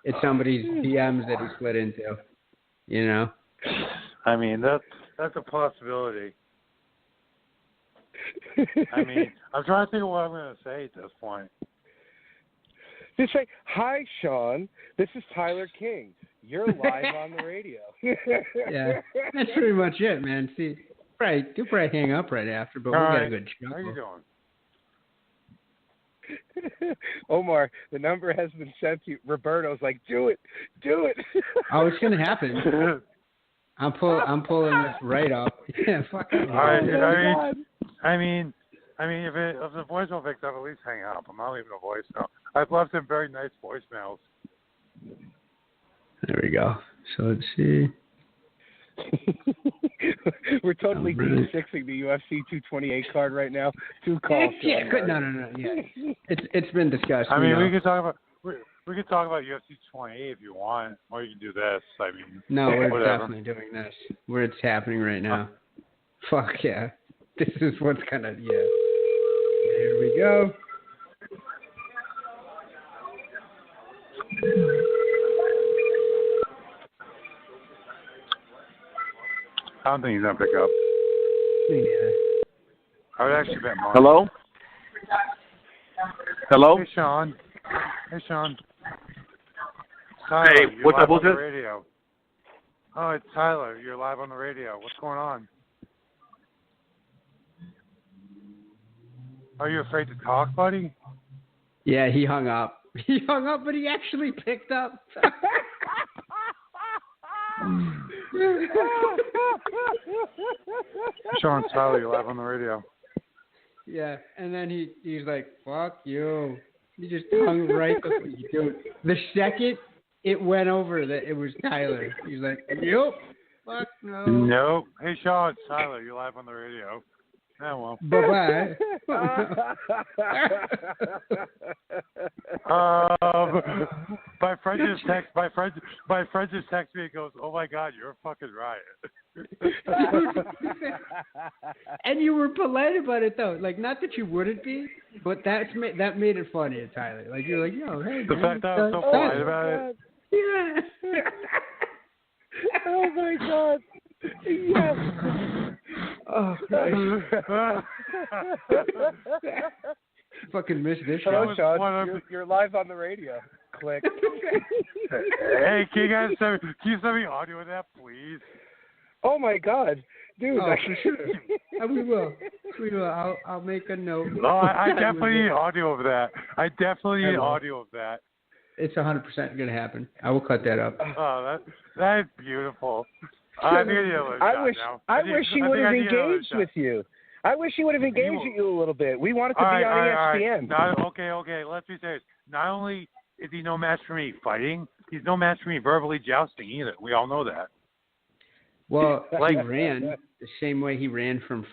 it's somebody's DMs that he slid into. You know? I mean, that's a possibility. I mean, I'm trying to think of what I'm going to say at this point. Just say, "Hi, Sean. This is Tyler King. You're live on the radio." Yeah, that's pretty much it, man. See, you'll probably hang up right after, but we'll get a good chuckle. How you doing? Omar, the number has been sent to you. Roberto's like, "Do it. Oh, it's going to happen. I'm pulling this right up. Yeah, fuck it. I mean, if the voicemail picks up, at least hang up. I'm not leaving a voicemail. I've left some very nice voicemails. There we go. So let's see. We're totally D6ing the UFC 228 card right now. 2 calls. Yeah, no. Yeah, it's been discussed. I mean, we could talk about UFC 28 if you want, or you can do this. I mean, no, we're whatever. definitely doing this. Where it's happening right now. Fuck yeah. This is what's gonna, yeah. There we go. I don't think he's gonna pick up. Yeah. I would actually bet more. Hello? Hello? Hey, Sean. Tyler, Hey, you're what's live up? What's on this? the radio. Oh, it's Tyler. You're live on the radio. What's going on? Are you afraid to talk, buddy? Yeah, he hung up. He hung up, but he actually picked up. Sean, Tyler, you're live on the radio. Yeah, and then he's like, "Fuck you." He just hung right dude. The second it went over that it was Tyler, he's like, "Yup, fuck no." Nope. Hey, Sean, it's Tyler, you're live on the radio. Yeah, well. Bye-bye. My friend just text me and goes, "Oh my God, you're a fucking riot." And you were polite about it though, like not that you wouldn't be, but that made it funny, Tyler. Like you're like, "Yo, hey." The man, fact that I was so polite about it. Yeah. Oh my God. Yes. Oh, Christ. Fucking missed this Hello, show. Sean. You're live on the radio. Click. Hey, can you guys send me audio of that, please? Oh my God, dude! Oh, for sure. We will. I'll make a note. No, I definitely need audio of that. I definitely need audio of that. It's 100% going to happen. I will cut that up. Oh, that is beautiful. I wish he would have engaged with you. I wish he would have engaged with you a little bit. We wanted to be on ESPN. Okay. Let's be serious. Not only is he no match for me fighting, he's no match for me verbally jousting either. We all know that. Well, he ran the same way he ran from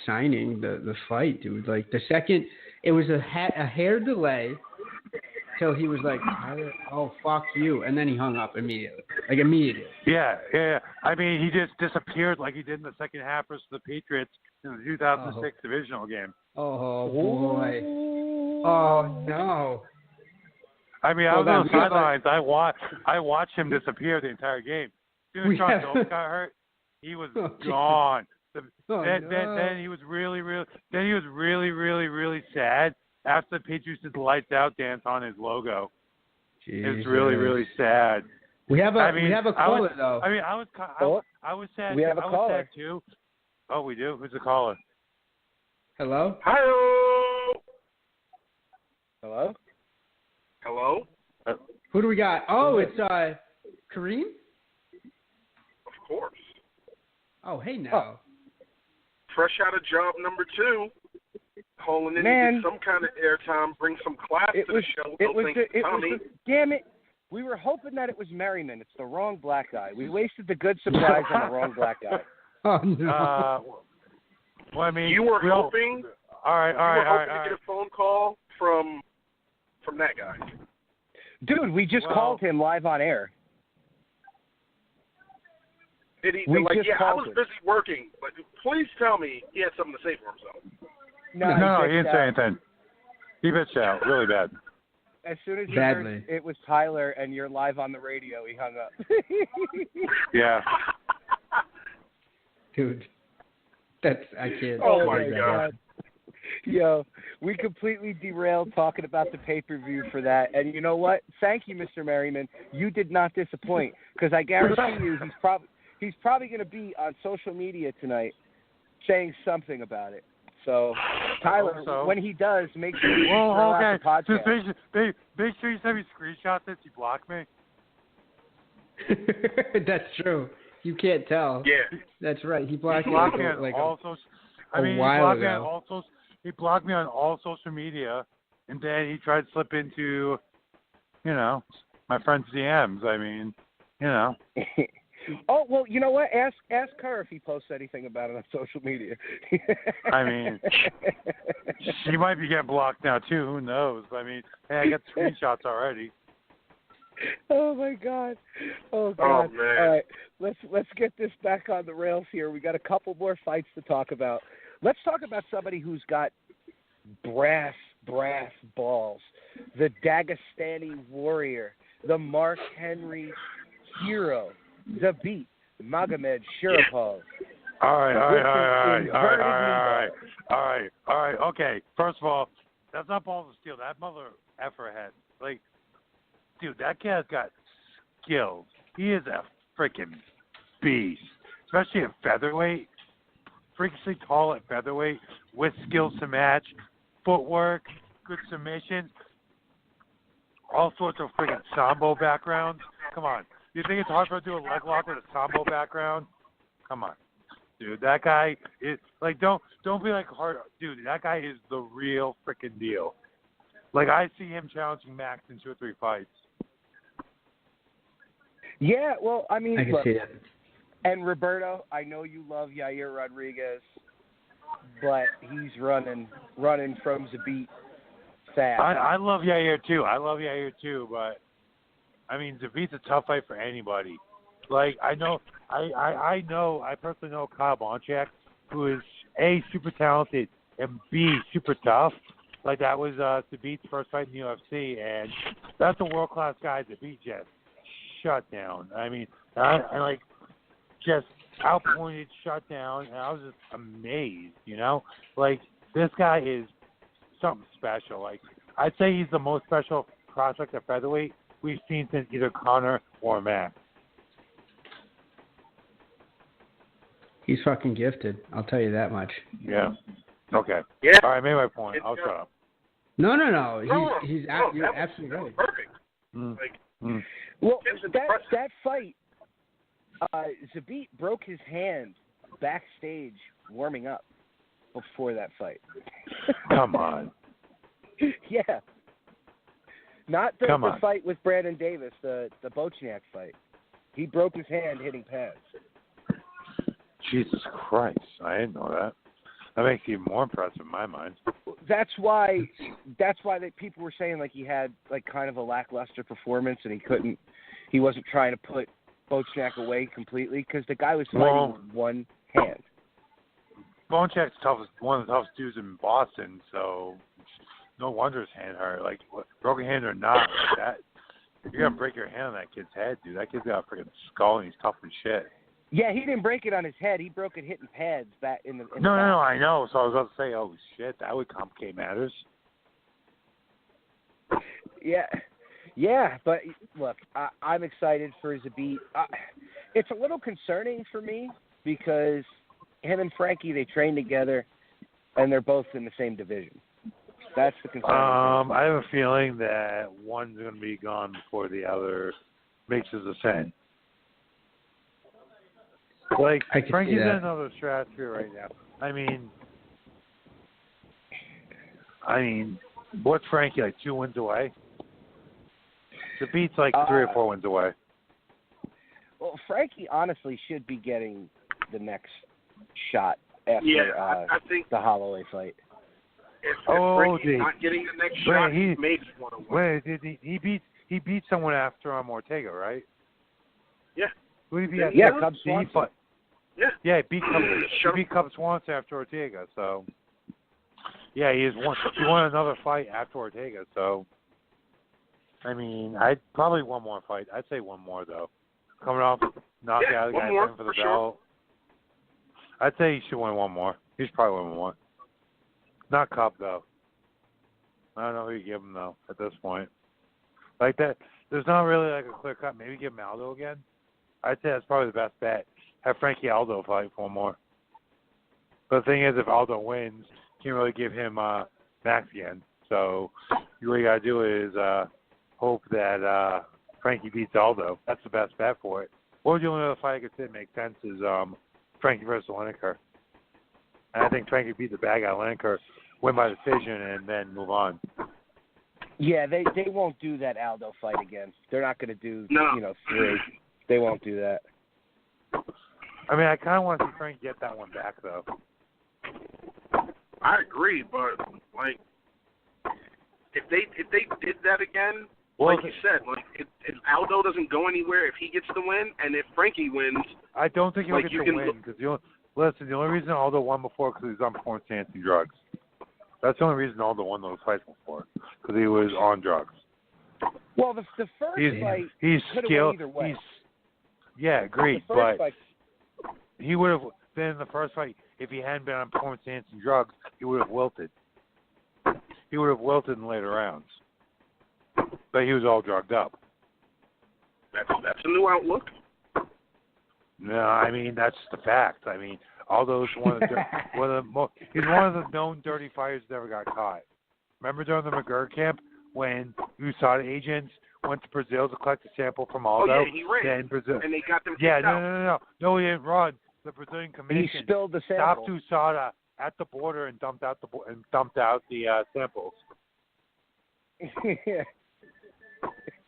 signing the fight, dude. Like the second, it was a hair delay till he was like, "Oh fuck you," and then he hung up immediately. like immediately. Yeah. I mean, he just disappeared like he did in the second half versus the Patriots in the 2006 divisional game. Oh boy. Oh no. I mean, I was on the sidelines. I watched him disappear the entire game. As soon as Sean Phillips got hurt, he was gone. Then he was really sad after the Patriots did the lights out dance on his logo. Jesus. It was really sad. We have a caller though. I mean, I was sad. We have a caller. Sad too. Oh, we do. Who's the caller? Hello. Hello. Hello? Who do we got? Oh, it's Kareem? Of course. Oh, hey now. Fresh out of job number 2. Calling in to get some kind of airtime, bring some class to the show. Damn it. We were hoping that it was Merriman. It's the wrong black guy. We wasted the good surprise on the wrong black guy. Oh, no. Well, I mean, you were hoping. All right. To get a phone call from that guy. Dude, we just called him live on air. Did he? I was busy working, but please tell me he had something to say for himself. No, he didn't say anything. He bitched out really bad. As soon as he heard it was Tyler and you're live on the radio, he hung up. Yeah. Dude, I can't. Oh my God. Yo, we completely derailed talking about the pay-per-view for that. And you know what? Thank you, Mr. Merriman. You did not disappoint, because I guarantee you he's probably going to be on social media tonight saying something about it. So, Tyler, when he does, make sure you out the podcast. Just make sure you send me screenshots that you block me. That's true. You can't tell. Yeah. That's right. He blocked me like a while ago. He blocked me on all social media, and then he tried to slip into, my friend's DMs. I mean, Oh, well, you know what? Ask her if he posts anything about it on social media. I mean, she might be getting blocked now, too. Who knows? I mean, hey, I got screenshots already. Oh, my God. Oh, God. Oh, man. All right, let's get this back on the rails here. We got a couple more fights to talk about. Let's talk about somebody who's got brass balls. The Dagestani warrior, the Mark Henry hero, Zabit Magomed Sharipov. All right. Okay. First of all, that's not balls of steel. That mother effer head. Like, dude, that guy's got skills. He is a freaking beast, especially at featherweight. Freakishly tall at featherweight with skills to match, footwork, good submissions, all sorts of freaking sambo backgrounds. Come on. You think it's hard for him to do a leg lock with a sambo background? Come on. Dude, that guy is like don't be like hard. Dude, that guy is the real freaking deal. Like, I see him challenging Max in 2 or 3 fights. Yeah, well, I mean, I can see that. And Roberto, I know you love Yair Rodriguez, but he's running from Zabit fast. I love Yair too, but I mean, Zabit's a tough fight for anybody. Like, I personally know Kyle Bonchak, who is A, super talented, and B, super tough. Like, that was Zabit's first fight in the UFC, and that's a world-class guy Zabit just shut down. I mean, I just outpointed, shut down, and I was just amazed, Like, this guy is something special. Like, I'd say he's the most special prospect at featherweight we've seen since either Conor or Max. He's fucking gifted. I'll tell you that much. Yeah. Okay. Yeah. All right, I made my point. I'll shut up. No. You're absolutely right. Perfect. Well, that fight, Zabit broke his hand backstage warming up before that fight. Come on. Yeah. Not the fight with Brandon Davis, the Bochniak fight. He broke his hand hitting pads. Jesus Christ. I didn't know that. That makes it even more impressive in my mind. That's why people were saying like he had like kind of a lackluster performance and he wasn't trying to put Bochnak away completely because the guy was fighting with one hand. Bochak's one of the toughest dudes in Boston, so no wonder his hand hurt. Like, broken hand or not, like that, you're going to break your hand on that kid's head, dude. That kid's got a freaking skull, and he's tough as shit. Yeah, he didn't break it on his head. He broke it hitting pads back in the back. No, I know. So I was about to say, oh, shit, that would complicate matters. Yeah, but look, I'm excited for Zabit. It's a little concerning for me because him and Frankie, they train together, and they're both in the same division. That's the concern. I have a feeling that one's going to be gone before the other makes his ascent. Like, Frankie's in another stratosphere right now. I mean, what's Frankie, like 2 wins away? The beat's like 3 or 4 wins away. Well, Frankie honestly should be getting the next shot after I think the Holloway fight. If Frankie's not getting the next shot, he may just want to win. Wait, he beat someone after Ortega, right? Yeah. Who did he beat? Yeah, Cub Swanson. Yeah, he beat Cub Swanson after Ortega. So, yeah, he won another fight after Ortega. So, I mean, I'd probably one more fight. I'd say one more though. Coming off knockout, the guy fighting for the belt. I'd say he should win one more. He should probably win one more. Not Cub though. I don't know who you give him though at this point. Like that, there's not really like a clear cut. Maybe give him Aldo again. I'd say that's probably the best bet. Have Frankie Aldo fight for one more. But the thing is, if Aldo wins, you can't really give him Max again. So what you gotta do is hope that Frankie beats Aldo. That's the best bet for it. Or the only other fight I could say makes sense is Frankie versus Lineker. And I think Frankie beat the bad guy Lineker, win by decision, and then move on. Yeah, they won't do that Aldo fight again. They're not going to do 3. They won't do that. I mean, I kind of want to see Frankie get that one back though. I agree, but like, if they did that again, well, like you said, like if Aldo doesn't go anywhere, if he gets the win, and if Frankie wins, I don't think he'll get the win because the only reason Aldo won before because he was on performance-enhancing drugs. That's the only reason Aldo won those fights before because he was on drugs. Well, the first fight he's skilled. Either way. Agreed, but he would have been in the first fight if he hadn't been on performance-enhancing drugs. He would have wilted. He would have wilted in later rounds. But he was all drugged up. That's a new outlook. No, I mean that's the fact. I mean, Aldo's he's one of the known dirty fighters that never got caught. Remember during the McGurk camp when USADA agents went to Brazil to collect a sample from Aldo? Oh yeah, he ran. And they got them kicked out. No, he didn't run. The Brazilian commission he spilled the sample. Stopped USADA at the border and dumped out the samples.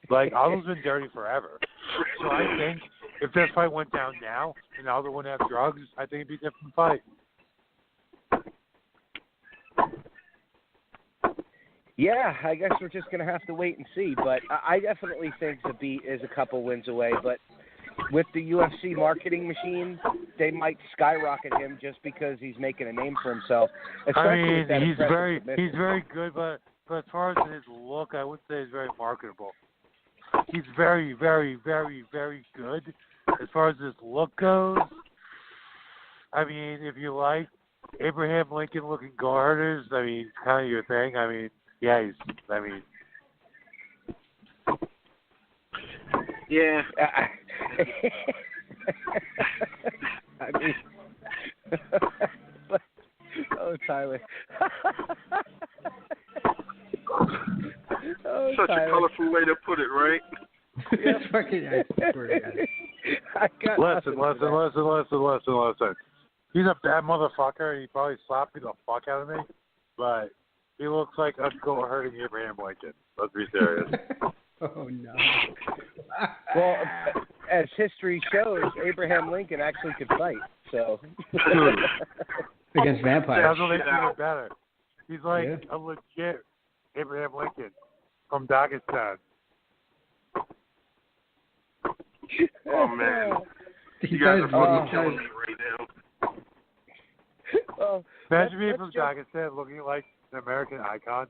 Like, Aldo's been dirty forever. So I think if this fight went down now and Aldo wouldn't have drugs, I think it'd be a different fight. Yeah, I guess we're just going to have to wait and see. But I definitely think Zabit is a couple wins away. But with the UFC marketing machine, they might skyrocket him just because he's making a name for himself. I mean, he's very good, but as far as his look, I would say he's very marketable. He's very, very, very, very good. As far as his look goes, I mean, if you like Abraham Lincoln looking guarders, I mean, kind of your thing. I mean, yeah, Yeah. I mean, oh, Tyler. Such a colorful way to put it, right? It's fucking. Listen. He's a bad motherfucker. He probably slapped the fuck out of me, but he looks like a goat hurting Abraham Lincoln. Let's be serious. Oh no. Well, as history shows, Abraham Lincoln actually could fight. So against vampires. That's what makes him look better. He's like a legit Abraham Lincoln from Dagestan. Oh, man. He You guys does are what fucking he killing does. me right now. Oh, Imagine me let's from jump- Dagestan looking like an American icon.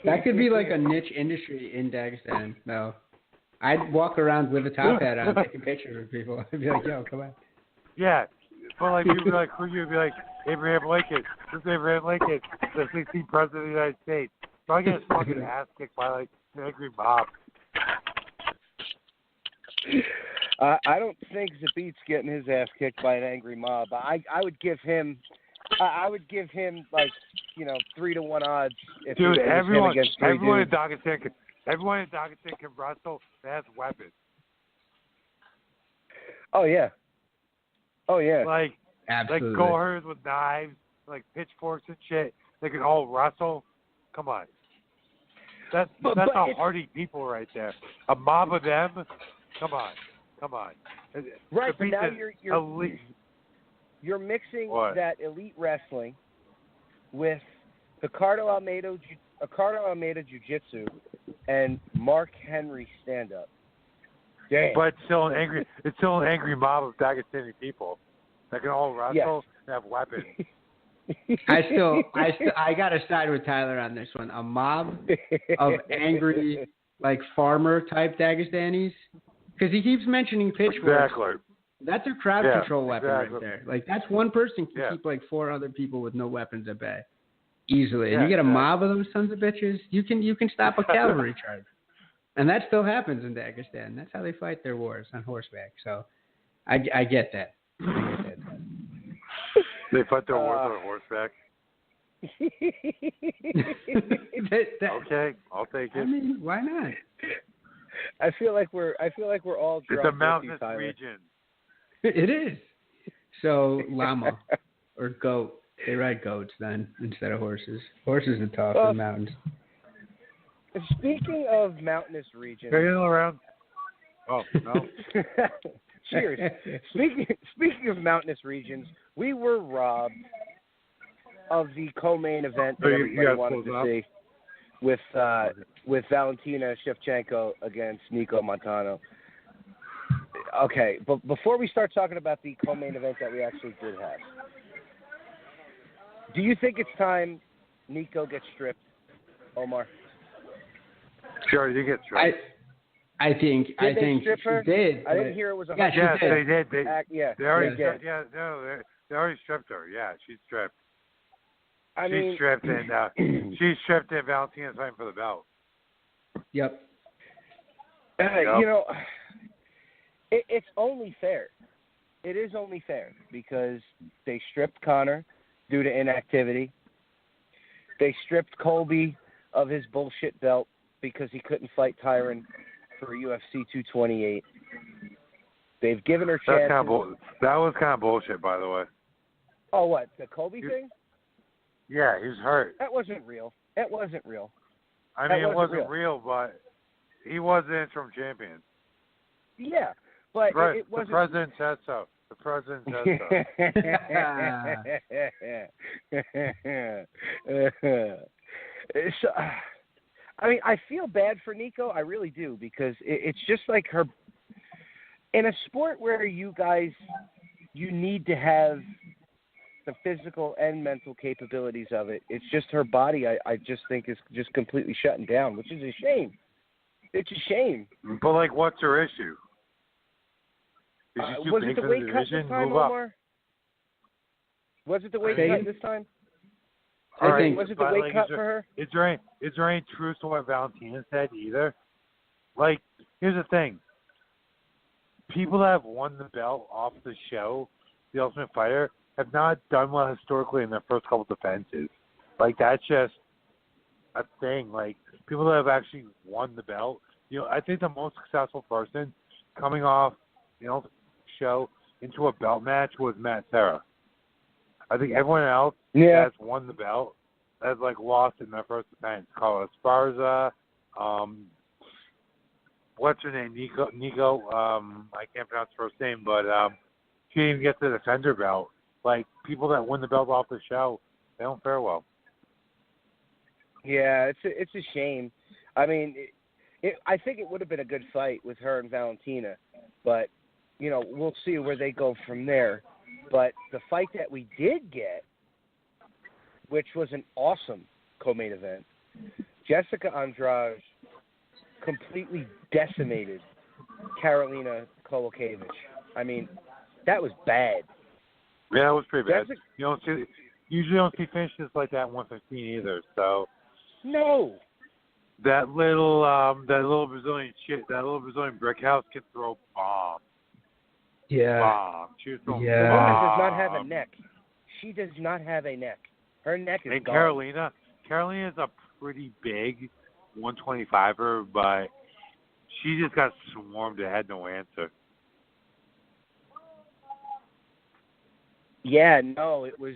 That could be like a niche industry in Dagestan. No, I'd walk around with a top hat on, taking pictures with people. I'd be like, "Yo, come on." Yeah, but like you'd be like, who you'd be like, Abraham Lincoln. This is Abraham Lincoln, the 16th president of the United States. So I get his fucking ass kicked by like an angry mob. I don't think Zabit's getting his ass kicked by an angry mob. I would give him like 3-1 odds if Dude, it was everyone, him against three everyone in dudes. Dagestan can wrestle that has weapons. Oh yeah. Like Absolutely. goers with knives, like pitchforks and shit. They can all wrestle. Come on. That's But a it's- hardy people right there. A mob of them. Come on. Right, but now Zabit's you're you're mixing What? that elite wrestling with the Ricardo Almeida Jiu-Jitsu and Mark Henry stand-up. Damn. But it's still an angry mob of Dagestani people that can all wrestle and have weapons. I gotta side with Tyler on this one. A mob of angry, like farmer type Dagestanis, because he keeps mentioning pitchforks. Exactly. That's a crowd Yeah, control weapon exactly. right there. Like that's one person can Yeah. keep like 4 other people with no weapons at bay easily. And Yeah, you get a exactly. mob of those sons of bitches, you can stop a cavalry charge. And that still happens in Dagestan. That's how they fight their wars on horseback. So I get that. I get that. They fight their wars on horseback. Okay, I'll take I it. mean, why not? I feel like we're all It's drunk a with you, mountainous Tyler. region. It is. So llama or goat. They ride goats then instead of horses. Horses are tough in mountains. Speaking of mountainous regions, Are you around? Oh, no. cheers. Speaking of mountainous regions, we were robbed of the co-main event that So you everybody guys wanted close to up? see with Valentina Shevchenko against Nico Montano. Okay, but before we start talking about the co-main event that we actually did have, do you think it's time Nico gets stripped, Omar? Sure, you get stripped. I think they strip her? she did. I didn't hear it was a Yeah, she Yes, did. they did. They already did. they already stripped her. Yeah, she's stripped. She's stripped and she's stripped and Valentina's fighting for the belt. Yep. You know, it's only fair. It is only fair because they stripped Conor due to inactivity. They stripped Colby of his bullshit belt because he couldn't fight Tyron for UFC 228. They've given her chances. That was kind of bullshit, by the way. Oh, what? The Colby thing? Yeah, he was hurt. That wasn't real. It wasn't real. I mean, it wasn't real, but he was the interim champion. Yeah, but it wasn't. The president said so. The president said so. So, I mean, I feel bad for Nico. I really do because it's just like her. In a sport where you need to have the physical and mental capabilities of it. It's just her body. I just think is just completely shutting down, which is a shame. It's a shame. But like, what's her issue? Is she too Was big it the for weight the cut division? this time, Move up. Omar? Was it the weight Say cut again? this time? All right, Was it the weight cut for her? Is there any truth to what Valentina said either? Like, here's the thing. People that have won the belt off the show, The Ultimate Fighter, have not done well historically in their first couple defenses. Like, that's just a thing. Like, people that have actually won the belt, I think the most successful person coming off, show into a belt match was Matt Serra. I think everyone else that's won the belt has like lost in their first defense. Carlos Esparza, what's her name? Nico. I can't pronounce her first name, but she didn't even get the defender belt. Like, people that win the belt off the show, they don't fare well. Yeah, it's a shame. I mean, I think it would have been a good fight with her and Valentina, but we'll see where they go from there. But the fight that we did get, which was an awesome co-main event, Jessica Andrade completely decimated Karolina Kowalkiewicz. I mean, that was bad. Yeah, it was pretty bad. Usually don't see finishes like that in 115 either. So no. That little Brazilian brick house can throw bombs. Yeah. Bombs. She was throwing bombs. The woman does not have a neck. She does not have a neck. Her neck is gone. Karolina is a pretty big 125er, but she just got swarmed and had no answer. Yeah, no, it was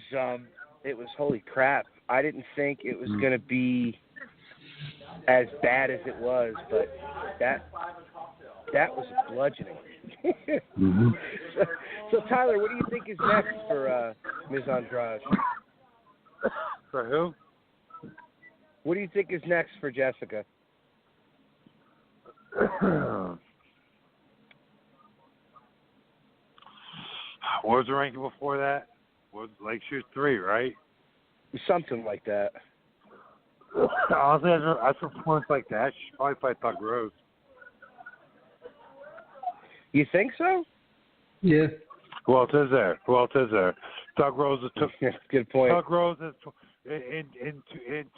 holy crap. I didn't think it was going to be as bad as it was, but that was bludgeoning. Mm-hmm. So Tyler, what do you think is next for Ms. Andrade? For who? What do you think is next for Jessica? What was the ranking before that? She was 3, right? Something like that. Honestly, after points like that, she should probably fight Thug Rose. You think so? Yeah. Who else is there? Thug Rose took. Good point. Thug Rose is in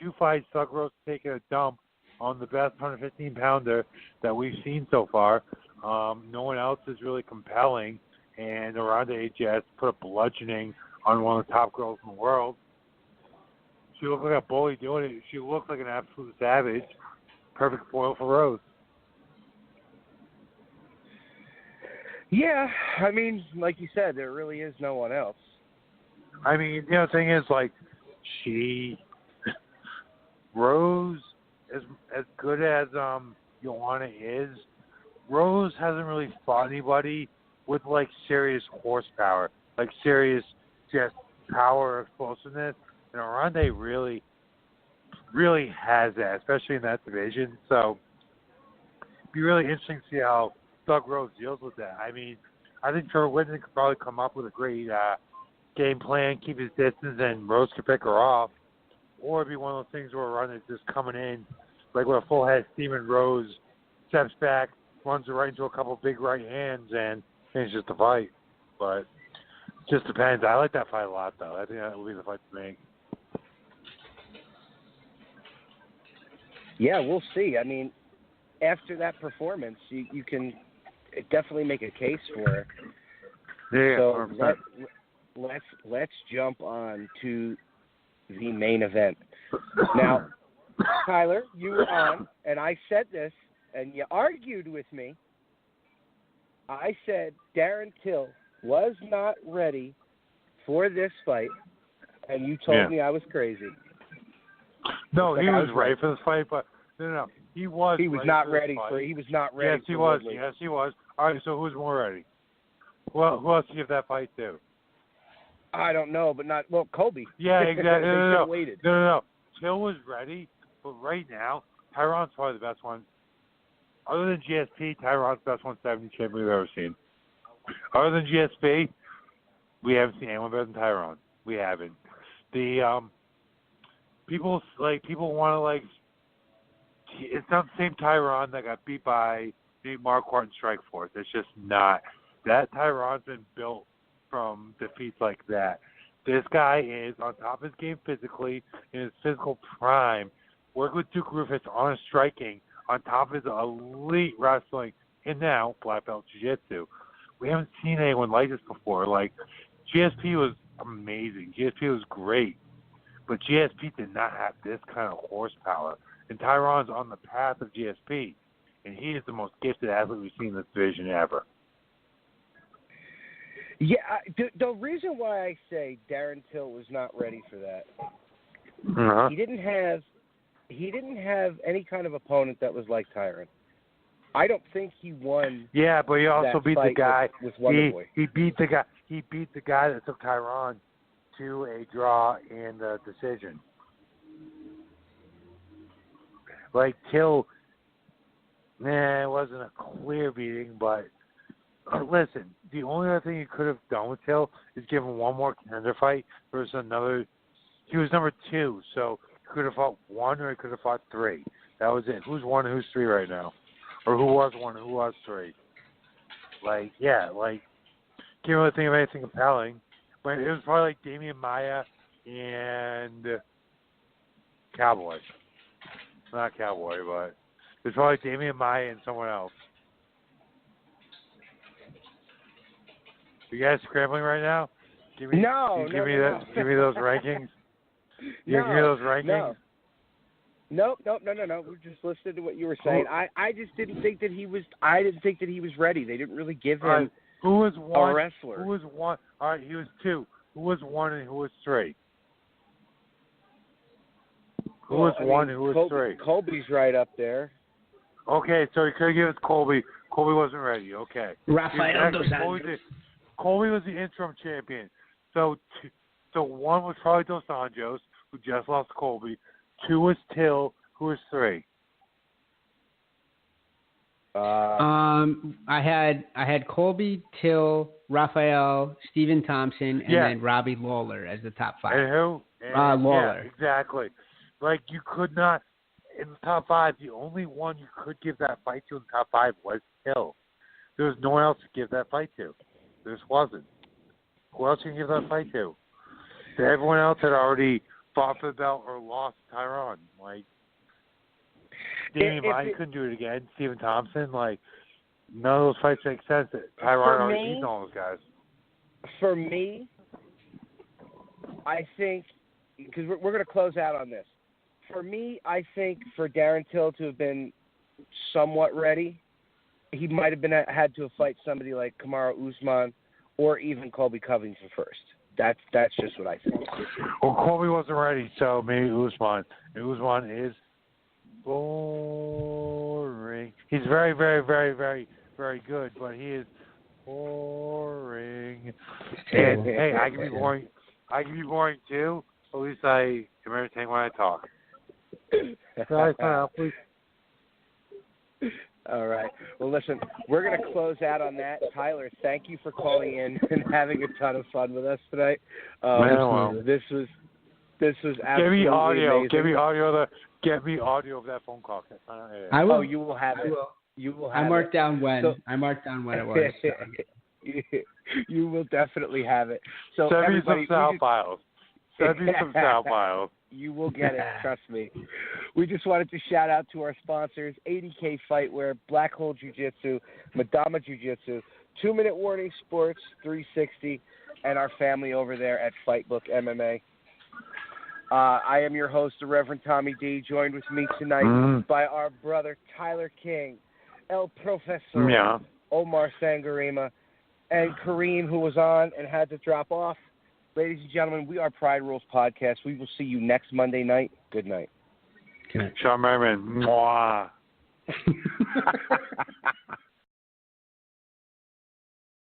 2 fights. Thug Rose taking a dump on the best 115-pounder that we've seen so far. No one else is really compelling, and Aranda AJS put a bludgeoning on one of the top girls in the world. She looked like a bully doing it. She looked like an absolute savage. Perfect foil for Rose. Yeah, I mean, like you said, there really is no one else. I mean, the thing is, Rose, as good as Joanna is, Rose hasn't really fought anybody with, serious horsepower, serious just power, explosiveness. And Aranda really, really has that, especially in that division. So it'd be really interesting to see how Thug Rose deals with that. I mean, I think Trevor Whitman could probably come up with a great game plan, keep his distance, and Rose could pick her off. Or it'd be one of those things where Aranda's just coming in, with a full head of steam, and Rose steps back, runs her right into a couple big right hands, and finishes the fight. But it just depends. I like that fight a lot, though. I think that will be the fight to make. Yeah, we'll see. I mean, after that performance, you can definitely make a case for her. Yeah, so let's jump on to the main event. Now, Tyler, you were on, and I said this, and you argued with me. I said Darren Till was not ready for this fight, and you told me I was crazy. No, he was ready for this fight, but no. He was not ready for. He was not ready. Yes, he was. Yes, he was. All right, so who's more ready? Well, who else to give that fight to? I don't know, but not Kobe. Yeah, exactly. No. Waited. No. Till was ready, but right now, Tyron's probably the best one. Other than GSP, Tyron's the best 170 champion we've ever seen. Other than GSP, we haven't seen anyone better than Tyron. We haven't. The people want to it's not the same Tyron that got beat by Nate Marquardt in Strikeforce. It's just not. That Tyron's been built from defeats like that. This guy is on top of his game physically, in his physical prime, working with Duke Rufus on his striking, on top of his elite wrestling, and now black belt jiu-jitsu. We haven't seen anyone like this before. GSP was amazing. GSP was great. But GSP did not have this kind of horsepower. And Tyron's on the path of GSP. And he is the most gifted athlete we've seen in this division ever. Yeah, the reason why I say Darren Till was not ready for that, he didn't have any kind of opponent that was like Tyron. I don't think he won. Yeah, but he also beat the guy. With Wonderboy. He beat the guy. He beat the guy that took Tyron to a draw and a decision. Till Nah, it wasn't a clear beating, but listen, the only other thing you could have done with Till is give him one more contender fight versus another. He was number 2, so he could have fought 1 or he could have fought 3. That was it. Who's 1 and who's 3 right now? Or who was 1 and who was 3? Like, yeah, like, can't really think of anything compelling. But it was probably like Damian Maia and Cowboy. Not Cowboy, but it's probably Damian Maia and someone else. You guys scrambling right now? Give me those rankings. Give me those rankings. No. We just listened to what you were saying. I just didn't think that he was. I didn't think that he was ready. They didn't really give him who was 1, a wrestler. Who was 1? All right, he was 2. Who was 1 and who was 3? Who was 1 and who was 3? Colby's right up there. Okay, so he could give it to Colby. Colby wasn't ready. Okay. Rafael dos Anjos. Colby was the interim champion. So 1 was probably Dos Anjos, who just lost to Colby. 2 was Till, who was 3? I had Colby, Till, Rafael, Stephen Thompson, and then Robbie Lawler as the top 5. And who? Lawler. Yeah, exactly. Like, you could not, in the top 5, the only one you could give that fight to in the top 5 was Till. There was no one else to give that fight to. There just wasn't. Who else can you give that fight to? Everyone else had already fought for the belt or lost Tyron. Like, Damian Maia couldn't do it again. Stephen Thompson, like, none of those fights make sense. Tyron already beat all those guys. For me, I think, because we're going to close out on this. For me, I think for Darren Till to have been somewhat ready, he might have had to fight somebody like Kamaru Usman or even Colby Covington first. That's just what I think. Well, Colby wasn't ready, so maybe Usman. And Usman is boring. He's very, very, very, very, very good, but he is boring. And hey, I can be boring. I can be boring too. At least I am entertained when I talk. Guys, please. All right. Well, listen, we're going to close out on that. Tyler, thank you for calling in and having a ton of fun with us tonight. This was absolutely Give me audio. amazing. Get me audio of that phone call. I will. Oh, you will have it. You will have I marked down when. So, I marked down when it was. So. You will definitely have it. So send me some sound files. Send me some sound files. You will get it, trust me. We just wanted to shout out to our sponsors, 80K Fightwear, Black Hole Jiu-Jitsu, Madama Jiu-Jitsu, 2 Minute Warning Sports 360, and our family over there at Fightbook MMA. I am your host, the Reverend Tommy D, joined with me tonight by our brother Tyler King, El Profesor, Omar Sangarima, and Kareem, who was on and had to drop off. Ladies and gentlemen, we are Pride Rules Podcast. We will see you next Monday night. Good night. Sean Merriman. Mwah.